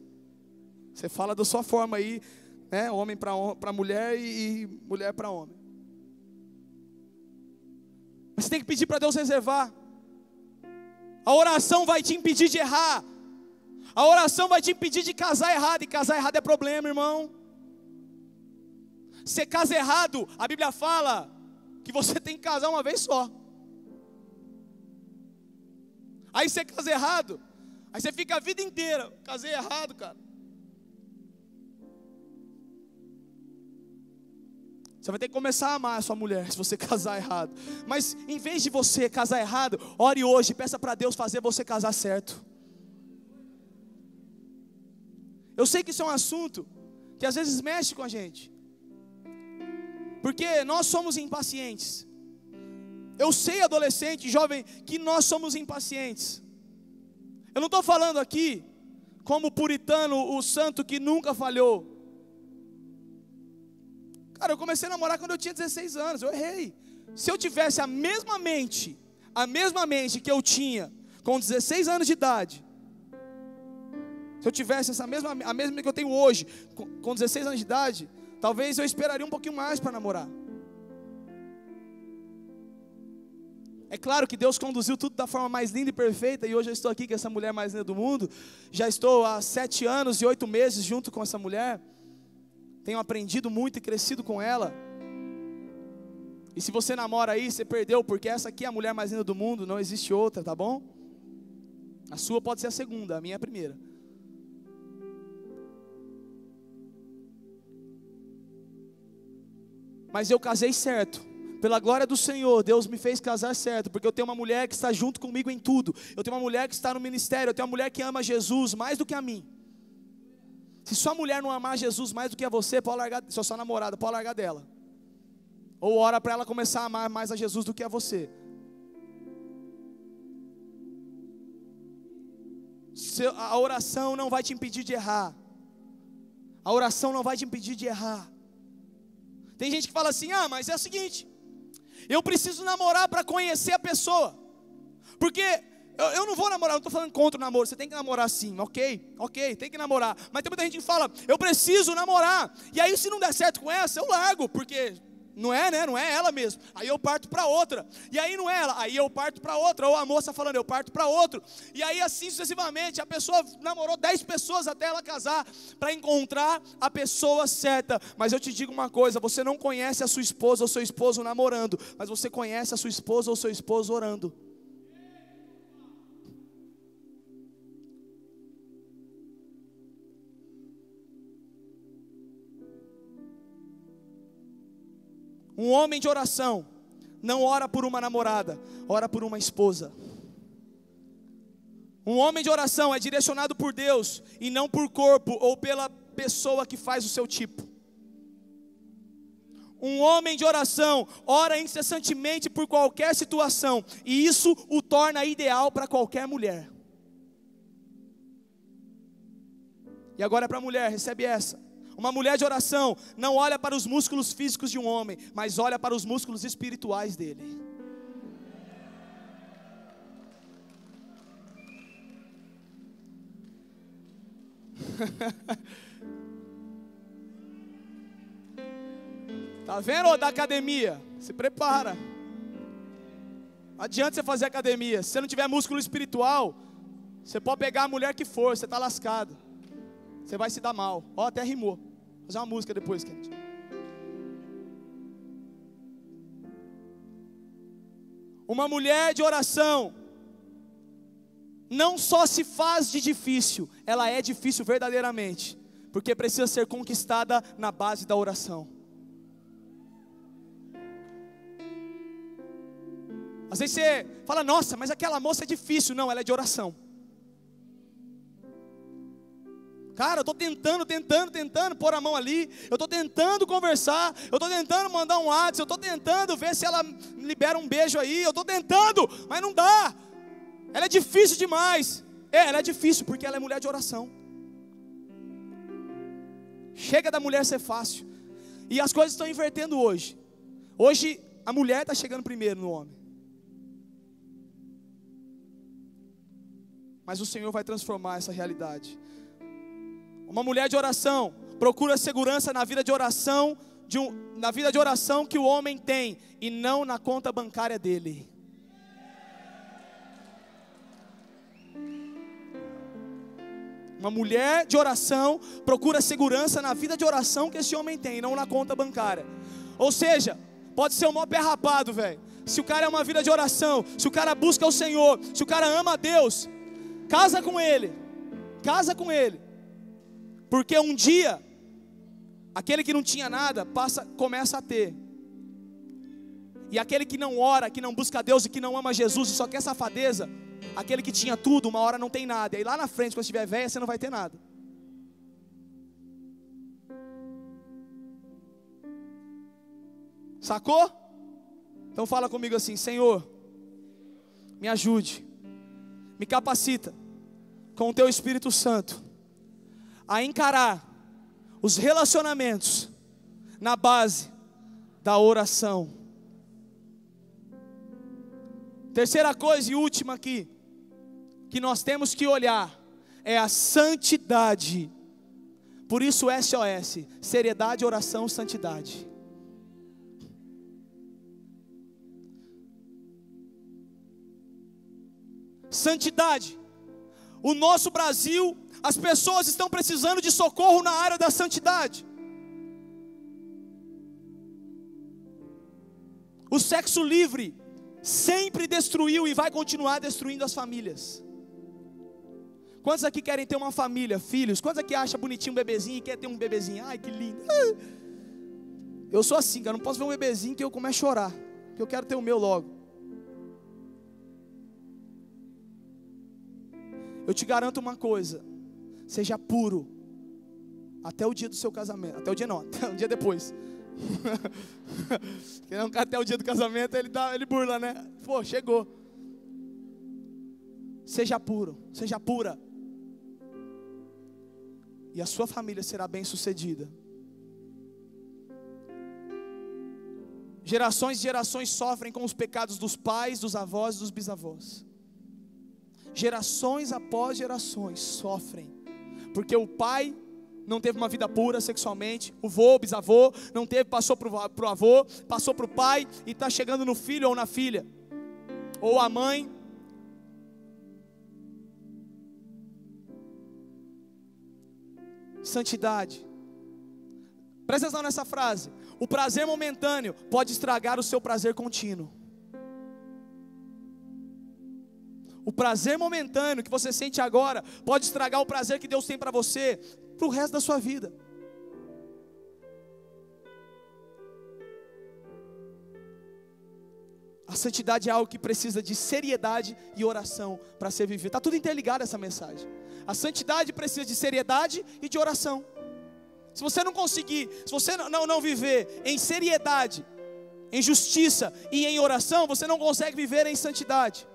Você fala da sua forma aí, né? Homem para mulher e mulher para homem. Mas você tem que pedir para Deus reservar. A oração vai te impedir de errar. A oração vai te impedir de casar errado. E casar errado é problema, irmão. Você casa errado, a Bíblia fala que você tem que casar uma vez só. Aí você casa errado, aí você fica a vida inteira: casei errado, cara. Você vai ter que começar a amar a sua mulher se você casar errado. Mas em vez de você casar errado, ore hoje e peça para Deus fazer você casar certo. Eu sei que isso é um assunto que às vezes mexe com a gente, porque nós somos impacientes. Eu sei, adolescente, jovem, que nós somos impacientes. Eu não estou falando aqui como puritano, o santo que nunca falhou. Cara, eu comecei a namorar quando eu tinha 16 anos, eu errei. Se eu tivesse a mesma mente que eu tinha com 16 anos de idade, se eu tivesse a mesma que eu tenho hoje, com 16 anos de idade, talvez eu esperaria um pouquinho mais para namorar. É claro que Deus conduziu tudo da forma mais linda e perfeita, e hoje eu estou aqui com essa mulher mais linda do mundo. Já estou há 7 anos e 8 meses junto com essa mulher. Tenho aprendido muito e crescido com ela. E se você namora aí, você perdeu, porque essa aqui é a mulher mais linda do mundo, não existe outra, tá bom? A sua pode ser a segunda, a minha é a primeira. Mas eu casei certo. Pela glória do Senhor, Deus me fez casar certo, porque eu tenho uma mulher que está junto comigo em tudo. Eu tenho uma mulher que está no ministério, eu tenho uma mulher que ama Jesus mais do que a mim. Se sua mulher não amar Jesus mais do que a você, pode largar, se a sua namorada, pode largar dela. Ou ora para ela começar a amar mais a Jesus do que a você. A oração não vai te impedir de errar. A oração não vai te impedir de errar. Tem gente que fala assim: ah, mas é o seguinte, eu preciso namorar para conhecer a pessoa. Porque eu não vou namorar, não estou falando contra o namoro. Você tem que namorar sim, ok, tem que namorar. Mas tem muita gente que fala: eu preciso namorar. E aí se não der certo com essa, eu largo, porque não é, né? Não é ela mesmo. Aí eu parto para outra. E aí não é ela, aí eu parto para outra. Ou a moça falando: eu parto para outro. E aí assim sucessivamente. A pessoa namorou 10 pessoas até ela casar, para encontrar a pessoa certa. Mas eu te digo uma coisa: você não conhece a sua esposa ou seu esposo namorando, mas você conhece a sua esposa ou seu esposo orando. Um homem de oração não ora por uma namorada, ora por uma esposa. Um homem de oração é direcionado por Deus e não por corpo ou pela pessoa que faz o seu tipo. Um homem de oração ora incessantemente por qualquer situação, e isso o torna ideal para qualquer mulher. E agora é para a mulher, recebe essa. Uma mulher de oração não olha para os músculos físicos de um homem, mas olha para os músculos espirituais dele. Tá vendo, ô, da academia? Se prepara. Não adianta você fazer academia. Se você não tiver músculo espiritual, você pode pegar a mulher que for, você está lascado. Você vai se dar mal. Ó, até rimou. Vou fazer uma música depois, Kent. Uma mulher de oração não só se faz de difícil, ela é difícil verdadeiramente, porque precisa ser conquistada na base da oração. Às vezes você fala: nossa, mas aquela moça é difícil. Não, ela é de oração. Cara, eu estou tentando pôr a mão ali. Eu estou tentando conversar. Eu estou tentando mandar um WhatsApp. Eu estou tentando ver se ela libera um beijo aí. Eu estou tentando, mas não dá. Ela é difícil demais. Ela é difícil porque ela é mulher de oração. Chega da mulher ser fácil. E as coisas estão invertendo hoje. Hoje a mulher está chegando primeiro no homem. Mas o Senhor vai transformar essa realidade. Uma mulher de oração procura segurança na vida de oração, na vida de oração que o homem tem, e não na conta bancária dele. Uma mulher de oração procura segurança na vida de oração que esse homem tem, e não na conta bancária. Ou seja, pode ser o maior pé rapado, velho. Se o cara é uma vida de oração, se o cara busca o Senhor, se o cara ama a Deus, casa com ele. Porque um dia, aquele que não tinha nada, começa a ter. E aquele que não ora, que não busca a Deus e que não ama Jesus e só quer safadeza, aquele que tinha tudo, uma hora não tem nada. E aí lá na frente, quando estiver velha, você não vai ter nada. Sacou? Então fala comigo assim: Senhor, me ajude, me capacita com o Teu Espírito Santo a encarar os relacionamentos na base da oração. Terceira coisa e última aqui, que nós temos que olhar, é a santidade. Por isso SOS, seriedade, oração, santidade. Santidade. O nosso Brasil, as pessoas estão precisando de socorro na área da santidade. O sexo livre sempre destruiu e vai continuar destruindo as famílias. Quantos aqui querem ter uma família, filhos? Quantos aqui acham bonitinho um bebezinho e quer ter um bebezinho? Ai, que lindo. Eu sou assim, cara, não posso ver um bebezinho que eu começo a chorar, que eu quero ter o meu logo. Eu te garanto uma coisa: seja puro até o dia do seu casamento. Até o dia não, até um dia depois. Quem não quer até o dia do casamento, ele burla, né? Pô, chegou. Seja puro, seja pura. e a sua família será bem-sucedida. Gerações e gerações sofrem com os pecados dos pais, dos avós e dos bisavós. Gerações após gerações sofrem, porque o pai não teve uma vida pura sexualmente, o vô, o bisavô não teve, passou para o avô, passou para o pai, e está chegando no filho ou na filha, ou a mãe. Santidade. Presta atenção nessa frase: o prazer momentâneo pode estragar o seu prazer contínuo. O prazer momentâneo que você sente agora pode estragar o prazer que Deus tem para você para o resto da sua vida. A santidade é algo que precisa de seriedade e oração para ser vivido. Está tudo interligado essa mensagem. A santidade precisa de seriedade e de oração. Se você não conseguir, se você não viver em seriedade, em justiça e em oração, você não consegue viver em santidade.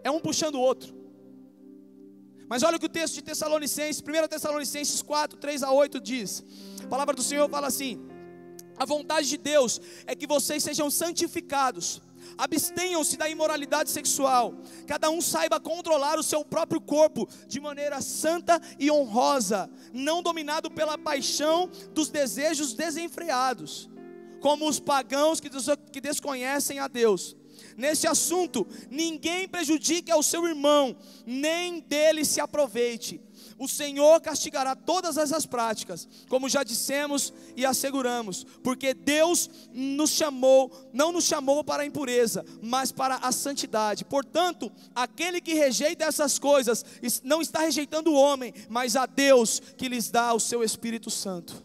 É um puxando o outro. Mas olha o que o texto de Tessalonicenses, 1 Tessalonicenses 4, 3-8 diz. A palavra do Senhor fala assim: a vontade de Deus é que vocês sejam santificados, abstenham-se da imoralidade sexual, cada um saiba controlar o seu próprio corpo de maneira santa e honrosa, não dominado pela paixão dos desejos desenfreados, como os pagãos que desconhecem a Deus. Nesse assunto, ninguém prejudique ao seu irmão, nem dele se aproveite. O Senhor castigará todas essas práticas, como já dissemos e asseguramos, porque Deus não nos chamou para a impureza, mas para a santidade. Portanto, aquele que rejeita essas coisas, não está rejeitando o homem, mas a Deus que lhes dá o seu Espírito Santo.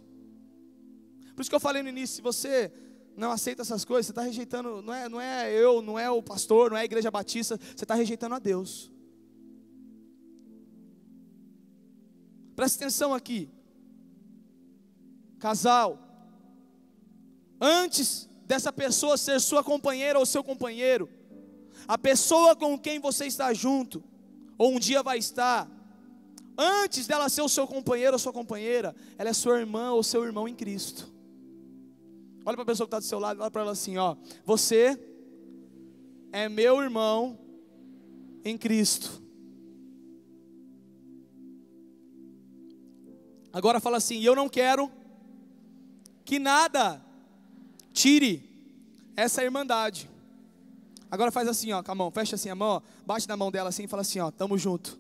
Por isso que eu falei no início: se você não aceita essas coisas, você está rejeitando, não é eu, não é o pastor, não é a igreja batista, você está rejeitando a Deus. Presta atenção aqui, casal, antes dessa pessoa ser sua companheira ou seu companheiro, a pessoa com quem você está junto, ou um dia vai estar, antes dela ser o seu companheiro ou sua companheira, ela é sua irmã ou seu irmão em Cristo. Olha para a pessoa que está do seu lado, olha para ela assim, ó: você é meu irmão em Cristo. Agora fala assim: eu não quero que nada tire essa irmandade. Agora faz assim, ó, com a mão, fecha assim a mão, ó, bate na mão dela assim e fala assim, ó: tamo junto.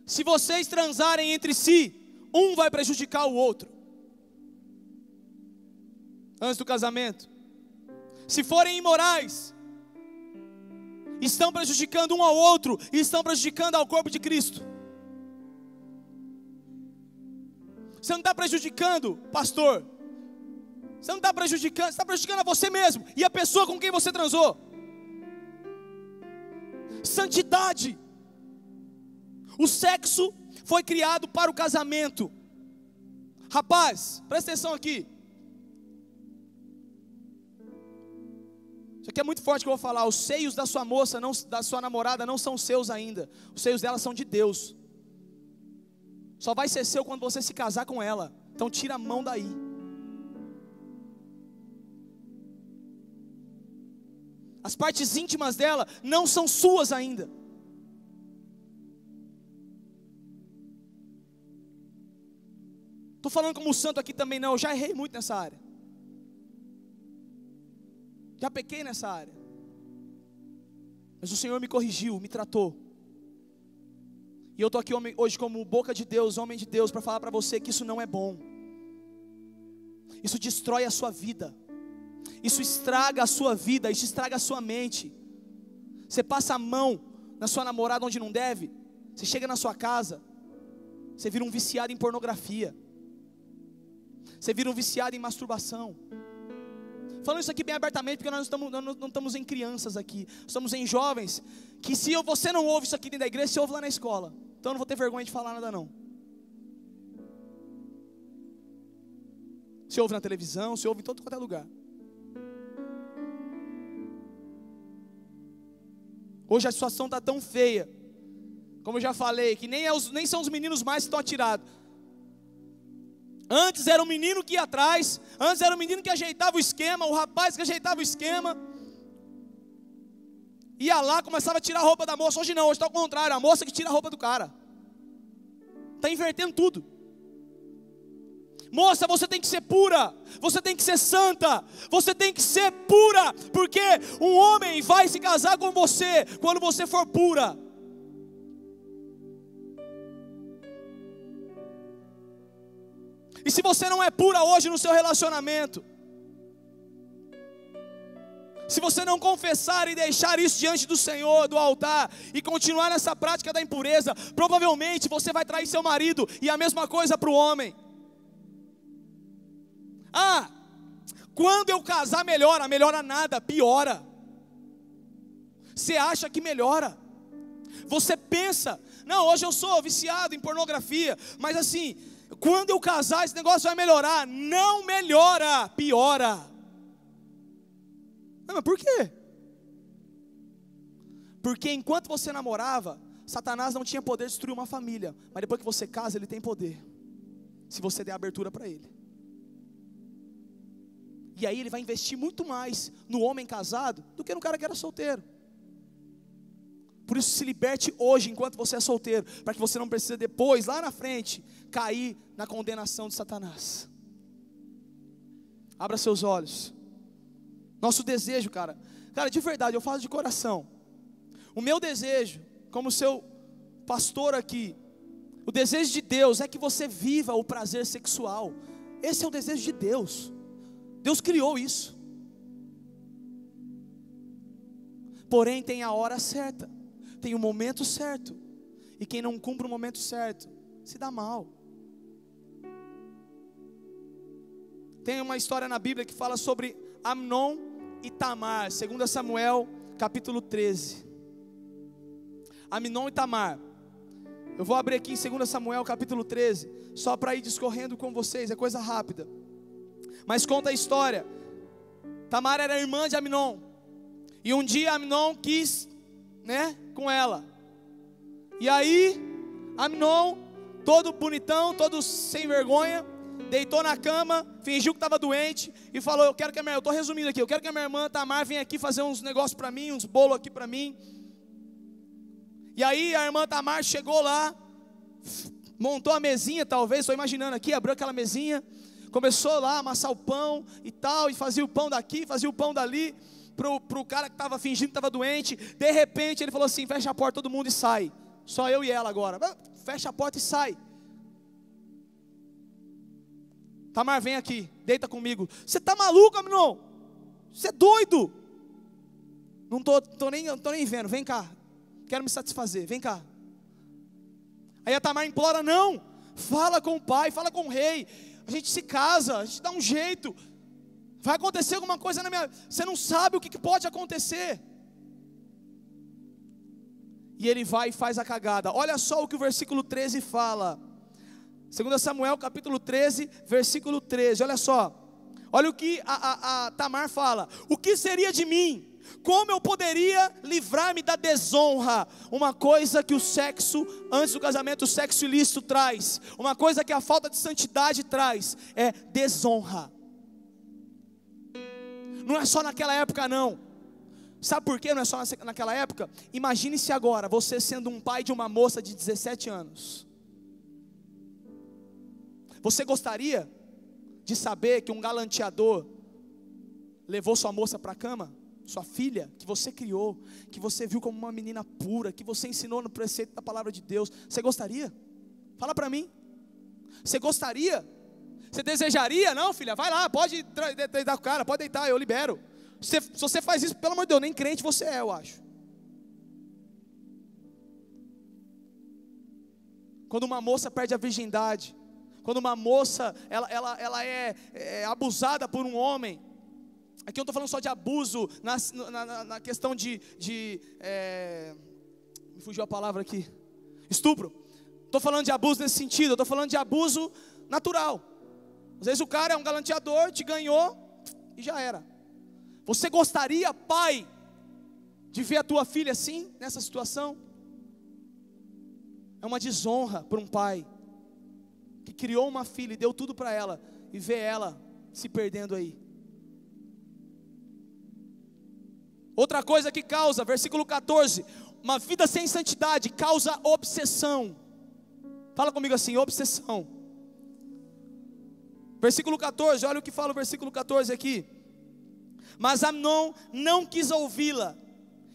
Se vocês transarem entre si, um vai prejudicar o outro. Antes do casamento. Se forem imorais, estão prejudicando um ao outro e estão prejudicando ao corpo de Cristo. Você não está prejudicando, pastor. Você não está prejudicando, você está prejudicando a você mesmo e a pessoa com quem você transou. Santidade. O sexo foi criado para o casamento. Rapaz, presta atenção aqui. Isso aqui é muito forte que eu vou falar. Os seios da sua moça, da sua namorada, não são seus ainda. Os seios dela são de Deus. Só vai ser seu quando você se casar com ela. Então tira a mão daí. As partes íntimas dela não são suas ainda. Estou falando como santo aqui também não, eu já errei muito nessa área. Já pequei nessa área. Mas o Senhor me corrigiu, me tratou. E eu estou aqui hoje como boca de Deus, homem de Deus, para falar para você que isso não é bom. Isso destrói a sua vida. Isso estraga a sua vida, isso estraga a sua mente. Você passa a mão na sua namorada onde não deve. Você chega na sua casa, você vira um viciado em pornografia. Você vira um viciado em masturbação. Falando isso aqui bem abertamente, porque nós não estamos em crianças aqui. Estamos em jovens, que se você não ouve isso aqui dentro da igreja, você ouve lá na escola. Então eu não vou ter vergonha de falar nada não. Você ouve na televisão, você ouve em todo quanto é lugar. Hoje a situação está tão feia, como eu já falei, que nem são os meninos mais que estão atirados. Antes era o menino que ia atrás, antes era o menino que ajeitava o esquema, o rapaz que ajeitava o esquema. Ia lá, começava a tirar a roupa da moça. Hoje não, hoje está ao contrário, a moça que tira a roupa do cara. Está invertendo tudo. Moça, você tem que ser pura, você tem que ser santa, você tem que ser pura, porque um homem vai se casar com você quando você for pura. E se você não é pura hoje no seu relacionamento, se você não confessar e deixar isso diante do Senhor, do altar, e continuar nessa prática da impureza, provavelmente você vai trair seu marido, e a mesma coisa para o homem. Ah, quando eu casar melhora, melhora nada, piora. Você acha que melhora? Você pensa, não, hoje eu sou viciado em pornografia, mas assim, quando eu casar esse negócio vai melhorar. Não melhora, piora. Não, mas por quê? Porque enquanto você namorava, Satanás não tinha poder de destruir uma família, mas depois que você casa, ele tem poder, se você der abertura para ele. E aí ele vai investir muito mais no homem casado do que no cara que era solteiro. Por isso se liberte hoje enquanto você é solteiro, para que você não precise depois, lá na frente, cair na condenação de Satanás. Abra seus olhos. Nosso desejo, cara, de verdade, eu falo de coração. O meu desejo, como seu pastor aqui, o desejo de Deus é que você viva o prazer sexual. Esse é o desejo de Deus. Deus criou isso. Porém tem a hora certa, tem o momento certo, e quem não cumpre o momento certo, se dá mal. Tem uma história na Bíblia que fala sobre Amnon e Tamar, 2 Samuel capítulo 13. Amnon e Tamar. Eu vou abrir aqui em 2 Samuel capítulo 13, só para ir discorrendo com vocês, é coisa rápida. Mas conta a história. Tamar era irmã de Amnon, e um dia Amnon quis, com ela. E aí Amnon, todo bonitão, todo sem vergonha, deitou na cama, fingiu que estava doente e falou: eu estou resumindo aqui, eu quero que a minha irmã Tamar venha aqui fazer uns negócios para mim, uns bolos aqui para mim. E aí a irmã Tamar chegou lá, montou a mesinha, talvez, estou imaginando aqui, abriu aquela mesinha, começou lá a amassar o pão e tal, e fazia o pão daqui, fazia o pão dali, pro cara que estava fingindo que estava doente. De repente ele falou assim: fecha a porta todo mundo e sai, só eu e ela agora. Fecha a porta e sai. Tamar, vem aqui, deita comigo. Você está maluco, Amnon? Você é doido? Não tô nem vendo, vem cá, quero me satisfazer, vem cá. Aí a Tamar implora: não, fala com o pai, fala com o rei, a gente se casa, a gente dá um jeito, vai acontecer alguma coisa na minha... Você não sabe o que pode acontecer. E ele vai e faz a cagada. Olha só o que o versículo 13 fala. 2 Samuel capítulo 13, versículo 13, olha só. Olha o que a Tamar fala: o que seria de mim? Como eu poderia livrar-me da desonra? Uma coisa que o sexo, antes do casamento, o sexo ilícito traz, uma coisa que a falta de santidade traz, é desonra. Não é só naquela época não. Sabe por que não é só naquela época? Imagine-se agora, você sendo um pai de uma moça de 17 anos. Você gostaria de saber que um galanteador levou sua moça para a cama? Sua filha, que você criou, que você viu como uma menina pura, que você ensinou no preceito da palavra de Deus. Você gostaria? Fala para mim. Você gostaria? Você desejaria? Não, filha, vai lá, pode deitar com o cara, pode deitar, eu libero. Se você faz isso, pelo amor de Deus, nem crente você é, eu acho. Quando uma moça perde a virgindade, quando uma moça ela é abusada por um homem. Aqui eu não estou falando só de abuso na questão de me fugiu a palavra aqui, estupro. Estou falando de abuso nesse sentido, eu estou falando de abuso natural. Às vezes o cara é um galanteador, te ganhou e já era. Você gostaria, pai, de ver a tua filha assim, nessa situação. É uma desonra para um pai que criou uma filha e deu tudo para ela, e ver ela se perdendo aí. Outra coisa que causa, versículo 14, uma vida sem santidade causa obsessão. Fala comigo assim, obsessão. Versículo 14, olha o que fala o versículo 14 aqui. Mas Amnon não quis ouvi-la,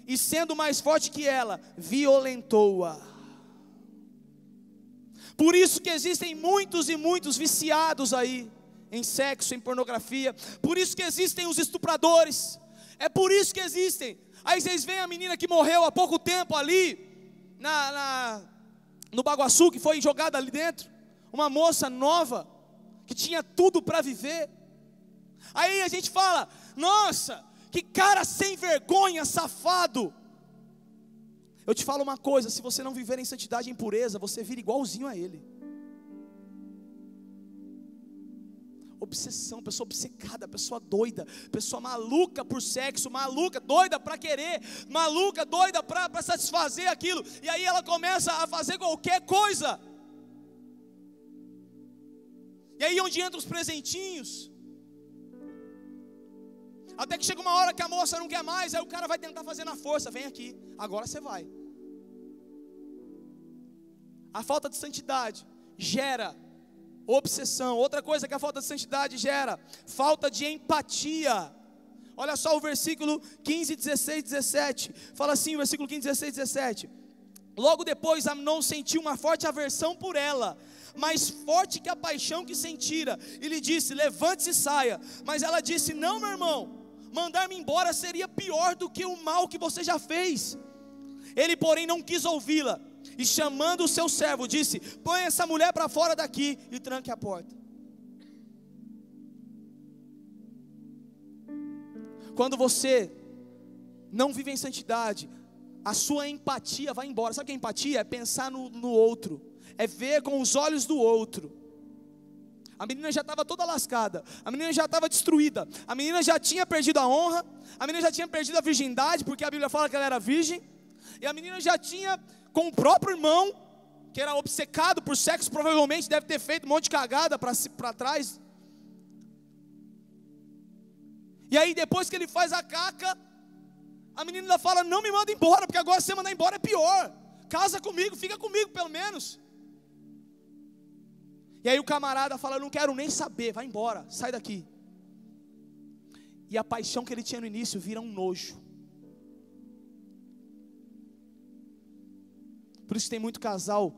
e sendo mais forte que ela, violentou-a. Por isso que existem muitos e muitos viciados aí, em sexo, em pornografia. Por isso que existem os estupradores. É por isso que existem. Aí vocês veem a menina que morreu há pouco tempo ali, no Baguaçu, que foi jogada ali dentro. Uma moça nova, que tinha tudo para viver. Aí a gente fala, nossa, que cara sem vergonha, safado. Eu te falo uma coisa, se você não viver em santidade e em pureza, você vira igualzinho a ele. Obsessão, pessoa obcecada, pessoa doida, pessoa maluca por sexo, maluca, doida para querer, maluca, doida para satisfazer aquilo. E aí ela começa a fazer qualquer coisa. E aí onde entram os presentinhos. Até que chega uma hora que a moça não quer mais, aí o cara vai tentar fazer na força, vem aqui, agora você vai. A falta de santidade gera obsessão. Outra coisa que a falta de santidade gera, falta de empatia. Olha só o versículo 15, 16, 17. Fala assim, o versículo 15, 16, 17. Logo depois Amnon sentiu uma forte aversão por ela, mais forte que a paixão que sentira, e lhe disse, levante-se e saia. Mas ela disse, não, meu irmão, mandar-me embora seria pior do que o mal que você já fez. Ele porém não quis ouvi-la, e chamando o seu servo, disse, põe essa mulher para fora daqui, e tranque a porta. Quando você não vive em santidade, a sua empatia vai embora. Sabe o que é empatia? É pensar no outro, é ver com os olhos do outro. A menina já estava toda lascada, a menina já estava destruída, a menina já tinha perdido a honra, a menina já tinha perdido a virgindade, porque a Bíblia fala que ela era virgem, e a menina já tinha, com o próprio irmão, que era obcecado por sexo, provavelmente deve ter feito um monte de cagada para trás. E aí depois que ele faz a caca, a menina ainda fala, não me manda embora, porque agora se você mandar embora é pior, casa comigo, fica comigo pelo menos. E aí o camarada fala, eu não quero nem saber, vai embora, sai daqui. E a paixão que ele tinha no início vira um nojo. Por isso tem muito casal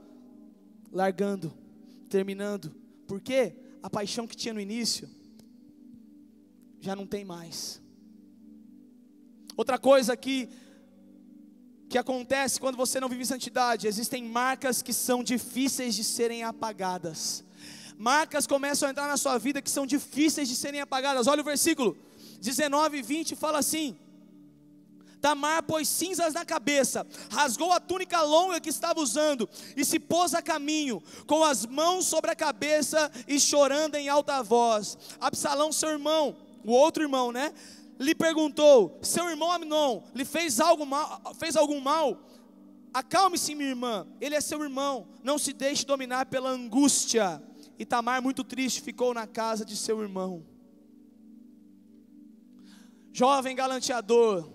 largando, terminando. Por quê? A paixão que tinha no início já não tem mais. Outra coisa que acontece quando você não vive em santidade, existem marcas que são difíceis de serem apagadas. Marcas começam a entrar na sua vida que são difíceis de serem apagadas. Olha o versículo 19 e 20, fala assim: Tamar pôs cinzas na cabeça, rasgou a túnica longa que estava usando, e se pôs a caminho, com as mãos sobre a cabeça e chorando em alta voz. Absalão, seu irmão, o outro irmão, né, lhe perguntou: seu irmão Amnon lhe fez algum mal? Acalme-se, minha irmã, ele é seu irmão, não se deixe dominar pela angústia. E Tamar, muito triste, ficou na casa de seu irmão. Jovem galanteador,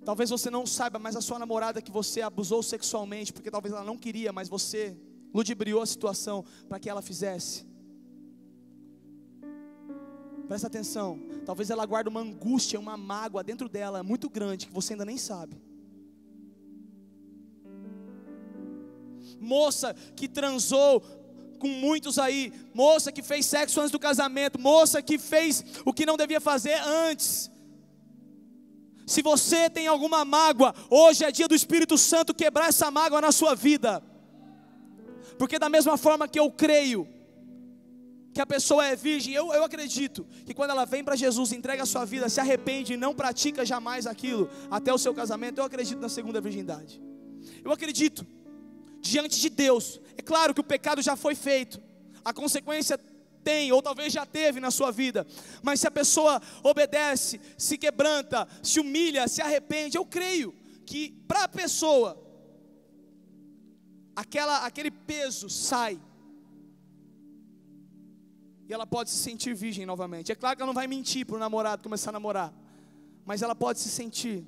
talvez você não saiba, mas a sua namorada que você abusou sexualmente, porque talvez ela não queria, mas você ludibriou a situação para que ela fizesse. Presta atenção, talvez ela guarde uma angústia, uma mágoa dentro dela muito grande, que você ainda nem sabe. Moça que transou com muitos aí, moça que fez sexo antes do casamento, moça que fez o que não devia fazer antes. Se você tem alguma mágoa, hoje é dia do Espírito Santo quebrar essa mágoa na sua vida. Porque da mesma forma que eu creio que a pessoa é virgem, eu acredito que quando ela vem para Jesus, entrega a sua vida, se arrepende e não pratica jamais aquilo até o seu casamento, eu acredito na segunda virgindade. Eu acredito diante de Deus. É claro que o pecado já foi feito, a consequência tem, ou talvez já teve na sua vida. Mas se a pessoa obedece, se quebranta, se humilha, se arrepende, eu creio que para a pessoa, aquele peso sai. E ela pode se sentir virgem novamente. É claro que ela não vai mentir para o namorado começar a namorar, mas ela pode se sentir,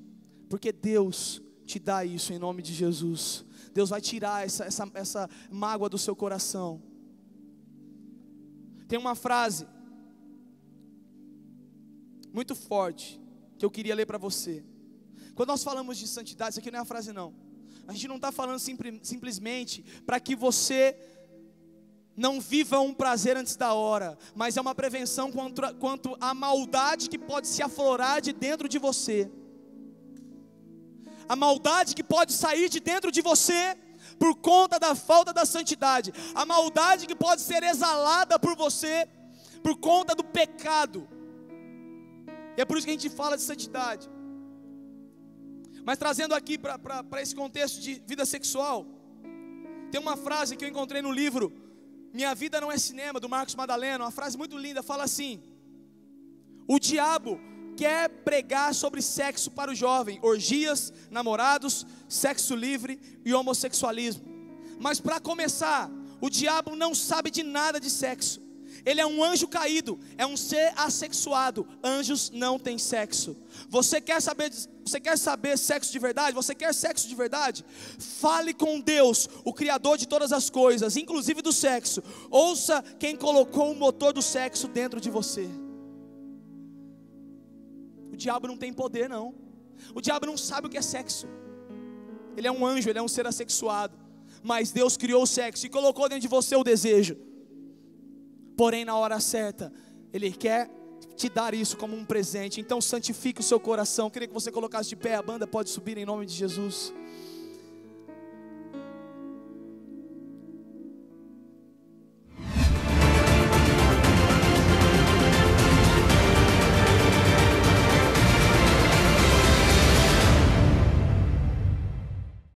porque Deus te dá isso em nome de Jesus. Deus vai tirar essa mágoa do seu coração. Tem uma frase muito forte que eu queria ler para você. Quando nós falamos de santidade, isso aqui não é uma frase não. A gente não está falando simplesmente para que você não viva um prazer antes da hora, mas é uma prevenção quanto à maldade que pode se aflorar de dentro de você. A maldade que pode sair de dentro de você por conta da falta da santidade. A maldade que pode ser exalada por você por conta do pecado. E é por isso que a gente fala de santidade. Mas trazendo aqui para esse contexto de vida sexual, tem uma frase que eu encontrei no livro Minha Vida Não É Cinema, do Marcos Madaleno. Uma frase muito linda, fala assim: o diabo quer pregar sobre sexo para o jovem, orgias, namorados, sexo livre e homossexualismo. Mas para começar, o diabo não sabe de nada de sexo. Ele é um anjo caído, é um ser assexuado. Anjos não têm sexo. Você quer saber sexo de verdade? Você quer sexo de verdade? Fale com Deus, o Criador de todas as coisas, inclusive do sexo. Ouça quem colocou o motor do sexo dentro de você. O diabo não tem poder não. O diabo não sabe o que é sexo. Ele é um anjo, ele é um ser assexuado. Mas Deus criou o sexo e colocou dentro de você o desejo. Porém na hora certa, Ele quer te dar isso como um presente. Então santifique o seu coração. Eu queria que você colocasse de pé, a banda pode subir em nome de Jesus.